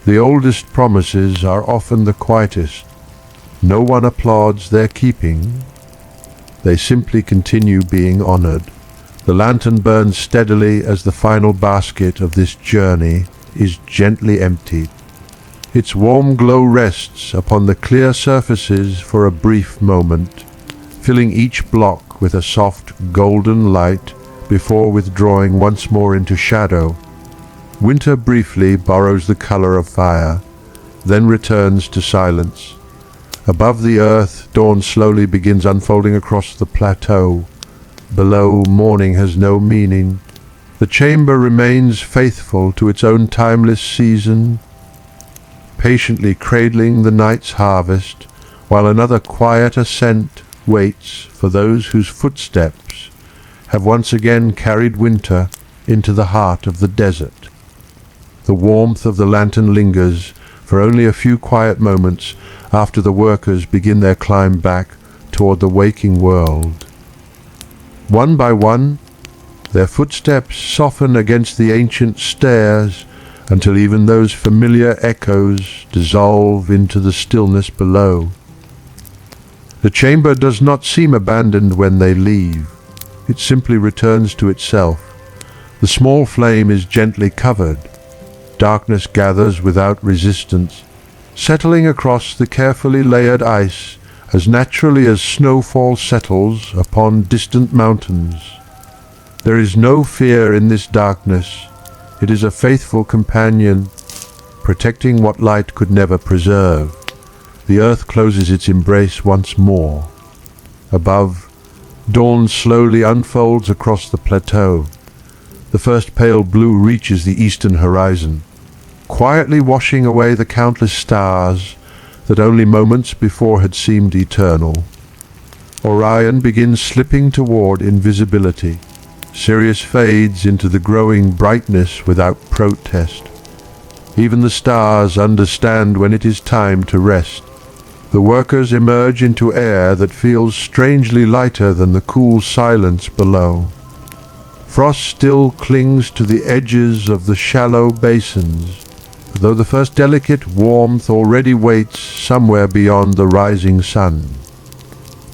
The oldest promises are often the quietest. No one applauds their keeping. They simply continue being honored. The lantern burns steadily as the final basket of this journey is gently emptied. Its warm glow rests upon the clear surfaces for a brief moment, filling each block with a soft golden light before withdrawing once more into shadow. Winter briefly borrows the color of fire, then returns to silence. Above the earth, dawn slowly begins unfolding across the plateau. Below, morning has no meaning. The chamber remains faithful to its own timeless season, patiently cradling the night's harvest, while another quiet ascent waits for those whose footsteps have once again carried winter into the heart of the desert. The warmth of the lantern lingers for only a few quiet moments after the workers begin their climb back toward the waking world. One by one, their footsteps soften against the ancient stairs until even those familiar echoes dissolve into the stillness below. The chamber does not seem abandoned when they leave. It simply returns to itself. The small flame is gently covered. Darkness gathers without resistance, settling across the carefully layered ice as naturally as snowfall settles upon distant mountains. There is no fear in this darkness. It is a faithful companion, protecting what light could never preserve. The earth closes its embrace once more. Above, dawn slowly unfolds across the plateau. The first pale blue reaches the eastern horizon, quietly washing away the countless stars that only moments before had seemed eternal. Orion begins slipping toward invisibility. Sirius fades into the growing brightness without protest. Even the stars understand when it is time to rest. The workers emerge into air that feels strangely lighter than the cool silence below. Frost still clings to the edges of the shallow basins, though the first delicate warmth already waits somewhere beyond the rising sun.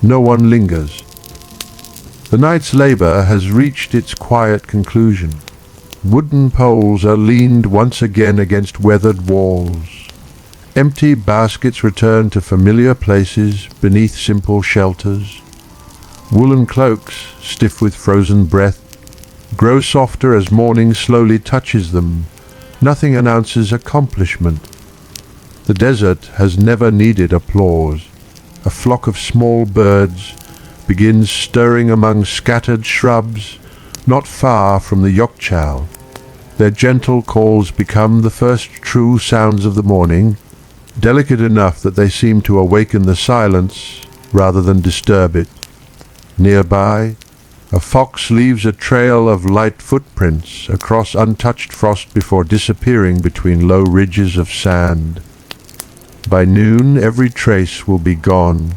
No one lingers. The night's labor has reached its quiet conclusion. Wooden poles are leaned once again against weathered walls. Empty baskets return to familiar places beneath simple shelters. Woolen cloaks, stiff with frozen breath, grow softer as morning slowly touches them. Nothing announces accomplishment. The desert has never needed applause. A flock of small birds begins stirring among scattered shrubs not far from the Yakhchal. Their gentle calls become the first true sounds of the morning, delicate enough that they seem to awaken the silence rather than disturb it. Nearby, a fox leaves a trail of light footprints across untouched frost before disappearing between low ridges of sand. By noon, every trace will be gone,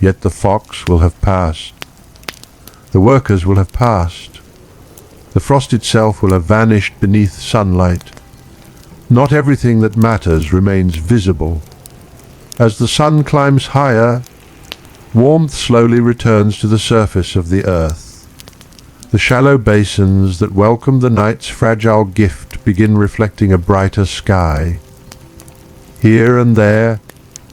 yet the fox will have passed. The workers will have passed. The frost itself will have vanished beneath sunlight. Not everything that matters remains visible. As the sun climbs higher, warmth slowly returns to the surface of the earth. The shallow basins that welcome the night's fragile gift begin reflecting a brighter sky. Here and there,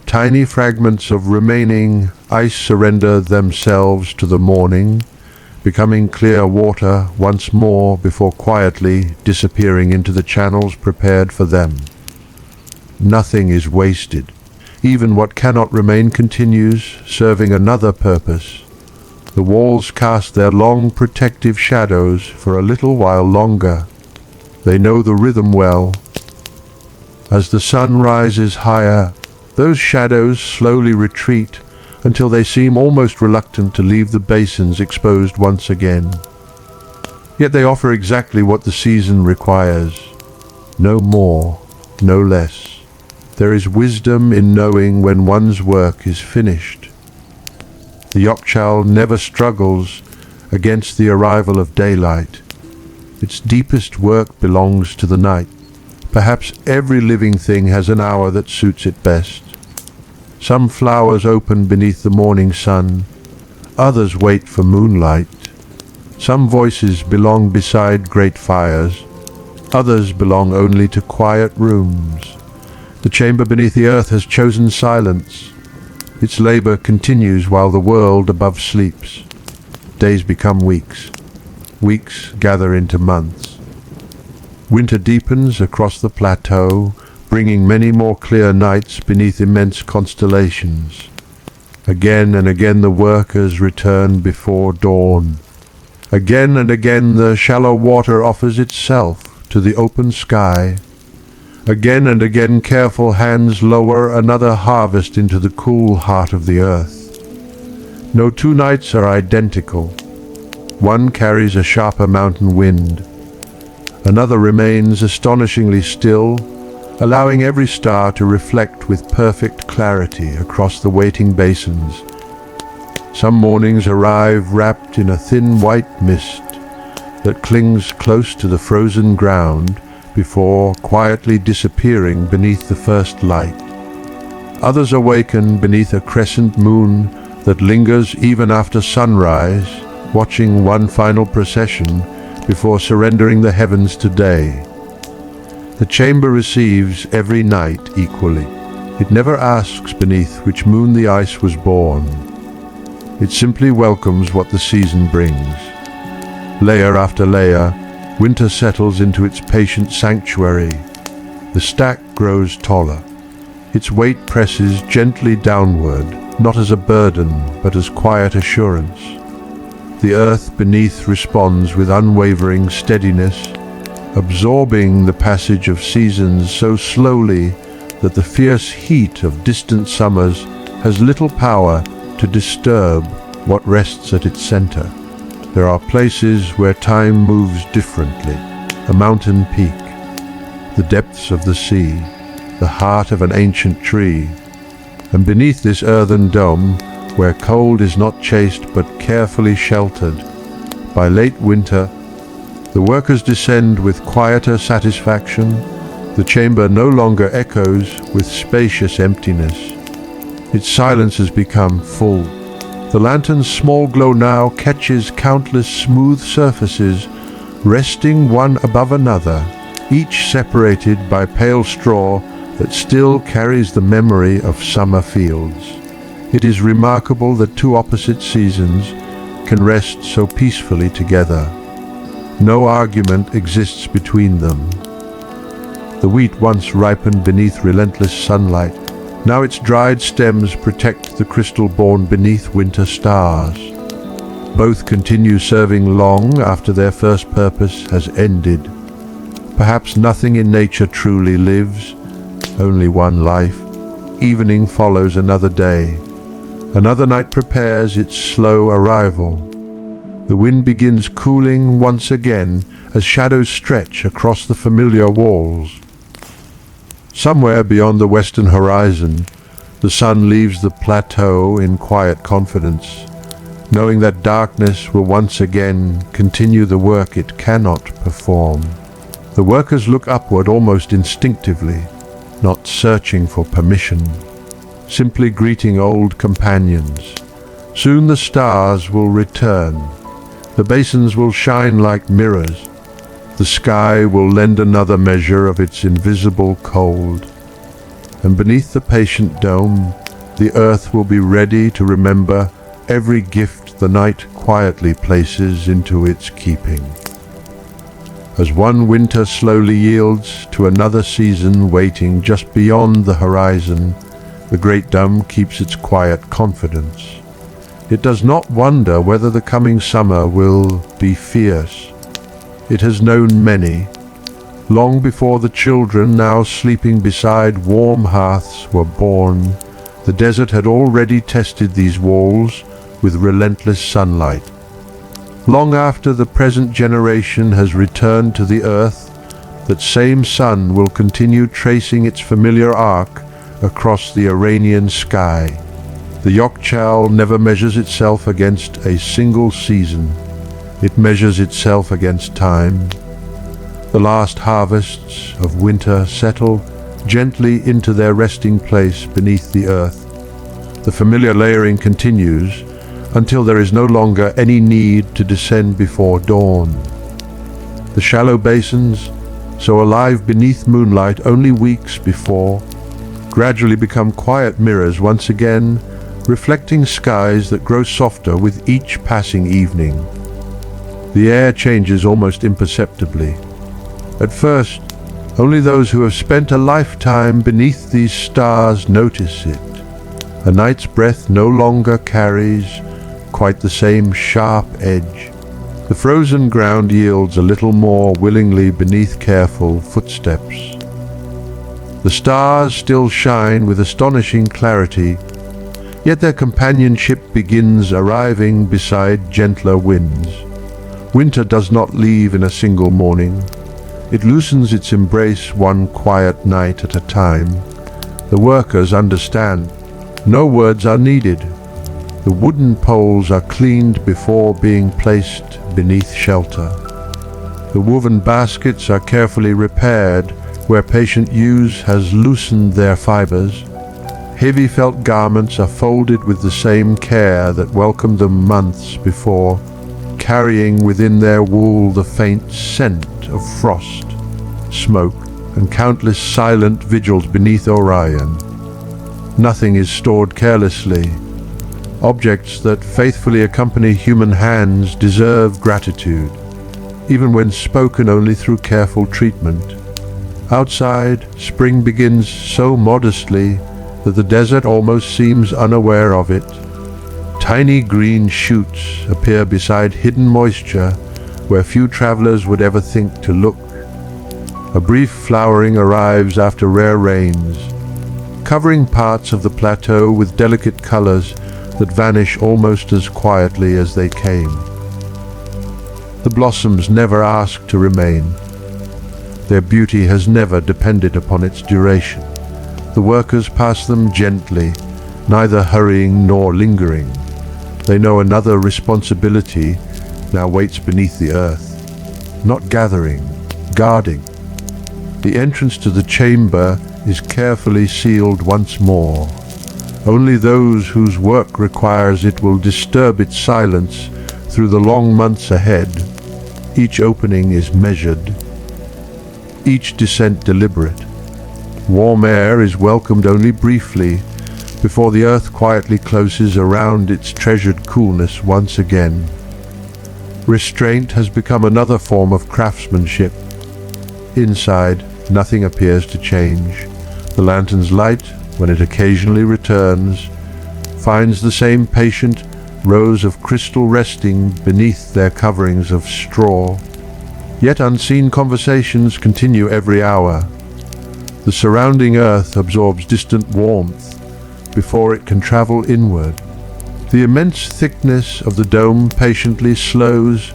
tiny fragments of remaining ice surrender themselves to the morning, becoming clear water once more before quietly disappearing into the channels prepared for them. Nothing is wasted. Even what cannot remain continues, serving another purpose. The walls cast their long protective shadows for a little while longer. They know the rhythm well. As the sun rises higher, those shadows slowly retreat until they seem almost reluctant to leave the basins exposed once again. Yet they offer exactly what the season requires. No more, no less. There is wisdom in knowing when one's work is finished. The Yakhchal never struggles against the arrival of daylight. Its deepest work belongs to the night. Perhaps every living thing has an hour that suits it best. Some flowers open beneath the morning sun, others wait for moonlight. Some voices belong beside great fires, others belong only to quiet rooms. The chamber beneath the earth has chosen silence. Its labor continues while the world above sleeps. Days become weeks. Weeks gather into months. Winter deepens across the plateau, bringing many more clear nights beneath immense constellations. Again and again the workers return before dawn. Again and again the shallow water offers itself to the open sky. Again and again careful hands lower another harvest into the cool heart of the earth. No two nights are identical. One carries a sharper mountain wind. Another remains astonishingly still, allowing every star to reflect with perfect clarity across the waiting basins. Some mornings arrive wrapped in a thin white mist that clings close to the frozen ground before quietly disappearing beneath the first light. Others awaken beneath a crescent moon that lingers even after sunrise, watching one final procession before surrendering the heavens to day. The chamber receives every night equally. It never asks beneath which moon the ice was born. It simply welcomes what the season brings. Layer after layer, winter settles into its patient sanctuary. The stack grows taller. Its weight presses gently downward, not as a burden, but as quiet assurance. The earth beneath responds with unwavering steadiness, absorbing the passage of seasons so slowly that the fierce heat of distant summers has little power to disturb what rests at its center. There are places where time moves differently: a mountain peak, the depths of the sea, the heart of an ancient tree, and beneath this earthen dome, where cold is not chased but carefully sheltered, by late winter, the workers descend with quieter satisfaction. The chamber no longer echoes with spacious emptiness. Its silence has become full. The lantern's small glow now catches countless smooth surfaces, resting one above another, each separated by pale straw that still carries the memory of summer fields. It is remarkable that two opposite seasons can rest so peacefully together. No argument exists between them. The wheat once ripened beneath relentless sunlight. Now its dried stems protect the crystal born beneath winter stars. Both continue serving long after their first purpose has ended. Perhaps nothing in nature truly lives, only one life. Evening follows another day. Another night prepares its slow arrival. The wind begins cooling once again as shadows stretch across the familiar walls. Somewhere beyond the western horizon, the sun leaves the plateau in quiet confidence, knowing that darkness will once again continue the work it cannot perform. The workers look upward almost instinctively, not searching for permission, simply greeting old companions. Soon the stars will return. The basins will shine like mirrors. The sky will lend another measure of its invisible cold. And beneath the patient dome, the earth will be ready to remember every gift the night quietly places into its keeping. As one winter slowly yields to another season waiting just beyond the horizon, the great dome keeps its quiet confidence. It does not wonder whether the coming summer will be fierce. It has known many. Long before the children now sleeping beside warm hearths were born, the desert had already tested these walls with relentless sunlight. Long after the present generation has returned to the earth, that same sun will continue tracing its familiar arc across the Iranian sky. The Yakhchal never measures itself against a single season. It measures itself against time. The last harvests of winter settle gently into their resting place beneath the earth. The familiar layering continues until there is no longer any need to descend before dawn. The shallow basins, so alive beneath moonlight only weeks before, gradually become quiet mirrors once again, reflecting skies that grow softer with each passing evening. The air changes almost imperceptibly. At first, only those who have spent a lifetime beneath these stars notice it. A night's breath no longer carries quite the same sharp edge. The frozen ground yields a little more willingly beneath careful footsteps. The stars still shine with astonishing clarity, yet their companionship begins arriving beside gentler winds. Winter does not leave in a single morning. It loosens its embrace one quiet night at a time. The workers understand. No words are needed. The wooden poles are cleaned before being placed beneath shelter. The woven baskets are carefully repaired where patient use has loosened their fibers. Heavy felt garments are folded with the same care that welcomed them months before, carrying within their wool the faint scent of frost, smoke, and countless silent vigils beneath Orion. Nothing is stored carelessly. Objects that faithfully accompany human hands deserve gratitude, even when spoken only through careful treatment. Outside, spring begins so modestly that the desert almost seems unaware of it. Tiny green shoots appear beside hidden moisture where few travelers would ever think to look. A brief flowering arrives after rare rains, covering parts of the plateau with delicate colors that vanish almost as quietly as they came. The blossoms never ask to remain. Their beauty has never depended upon its duration. The workers pass them gently, neither hurrying nor lingering. They know another responsibility now waits beneath the earth. Not gathering, guarding. The entrance to the chamber is carefully sealed once more. Only those whose work requires it will disturb its silence through the long months ahead. Each opening is measured, each descent deliberate. Warm air is welcomed only briefly before the earth quietly closes around its treasured coolness once again. Restraint has become another form of craftsmanship. Inside, nothing appears to change. The lantern's light, when it occasionally returns, finds the same patient rows of crystal resting beneath their coverings of straw. Yet unseen conversations continue every hour. The surrounding earth absorbs distant warmth before it can travel inward. The immense thickness of the dome patiently slows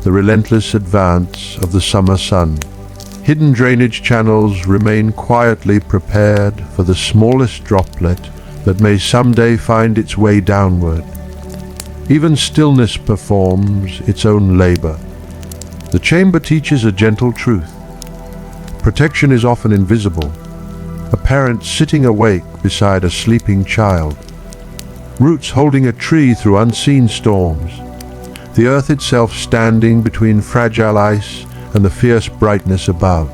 the relentless advance of the summer sun. Hidden drainage channels remain quietly prepared for the smallest droplet that may someday find its way downward. Even stillness performs its own labor. The chamber teaches a gentle truth. Protection is often invisible. A parent sitting awake beside a sleeping child. Roots holding a tree through unseen storms. The earth itself standing between fragile ice and the fierce brightness above.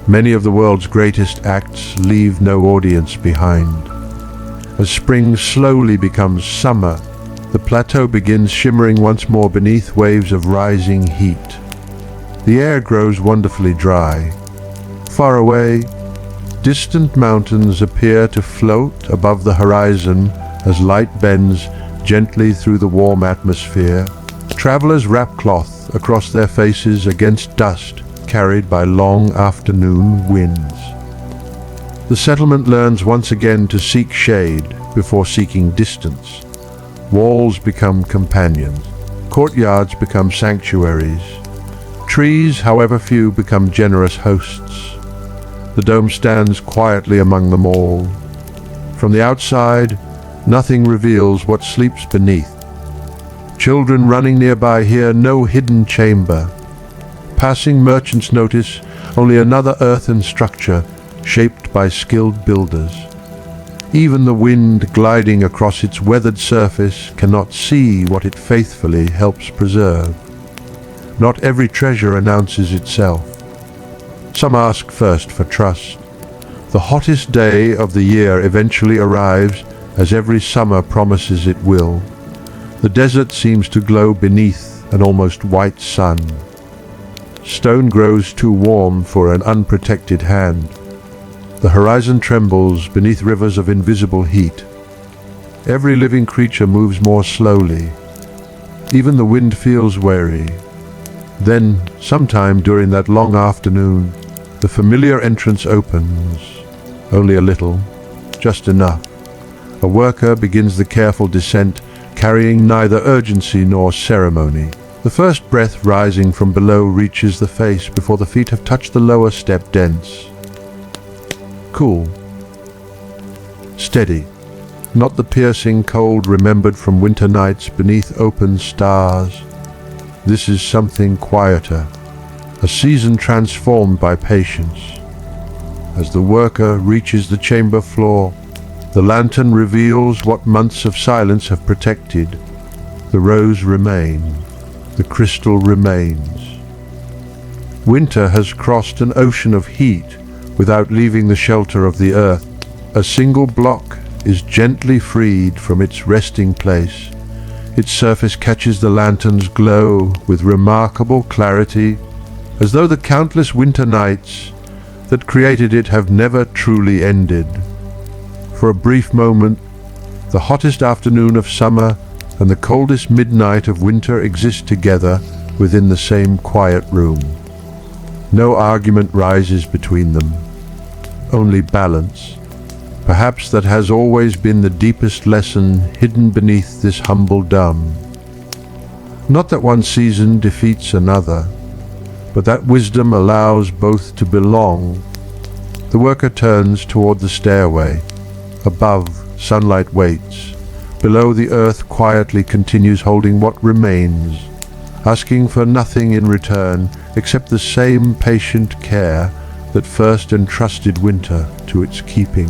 Many of the world's greatest acts leave no audience behind. As spring slowly becomes summer, the plateau begins shimmering once more beneath waves of rising heat. The air grows wonderfully dry. Far away, distant mountains appear to float above the horizon as light bends gently through the warm atmosphere. Travelers wrap cloth across their faces against dust carried by long afternoon winds. The settlement learns once again to seek shade before seeking distance. Walls become companions. Courtyards become sanctuaries. Trees, however few, become generous hosts. The dome stands quietly among them all. From the outside, Nothing reveals what sleeps beneath. Children running nearby hear no hidden chamber. Passing merchants notice only another earthen structure shaped by skilled builders. Even the wind gliding across its weathered surface cannot see what it faithfully helps preserve. Not every treasure announces itself. Some ask first for trust. The hottest day of the year eventually arrives, as every summer promises it will. The desert seems to glow beneath an almost white sun. Stone grows too warm for an unprotected hand. The horizon trembles beneath rivers of invisible heat. Every living creature moves more slowly. Even the wind feels weary. Then, sometime during that long afternoon, the familiar entrance opens. Only a little, just enough. A worker begins the careful descent, carrying neither urgency nor ceremony. The first breath rising from below reaches the face before the feet have touched the lower step dents. Cool. Steady. Not the piercing cold remembered from winter nights beneath open stars. This is something quieter, a season transformed by patience. As the worker reaches the chamber floor, the lantern reveals what months of silence have protected. The rose remains, the crystal remains. Winter has crossed an ocean of heat without leaving the shelter of the earth. A single block is gently freed from its resting place. Its surface catches the lantern's glow with remarkable clarity, as though the countless winter nights that created it have never truly ended. For a brief moment, the hottest afternoon of summer and the coldest midnight of winter exist together within the same quiet room. No argument rises between them, only balance. Perhaps that has always been the deepest lesson hidden beneath this humble dome. Not that one season defeats another, but that wisdom allows both to belong. The worker turns toward the stairway. Above, sunlight waits. Below, the earth quietly continues holding what remains, asking for nothing in return except the same patient care that first entrusted winter to its keeping.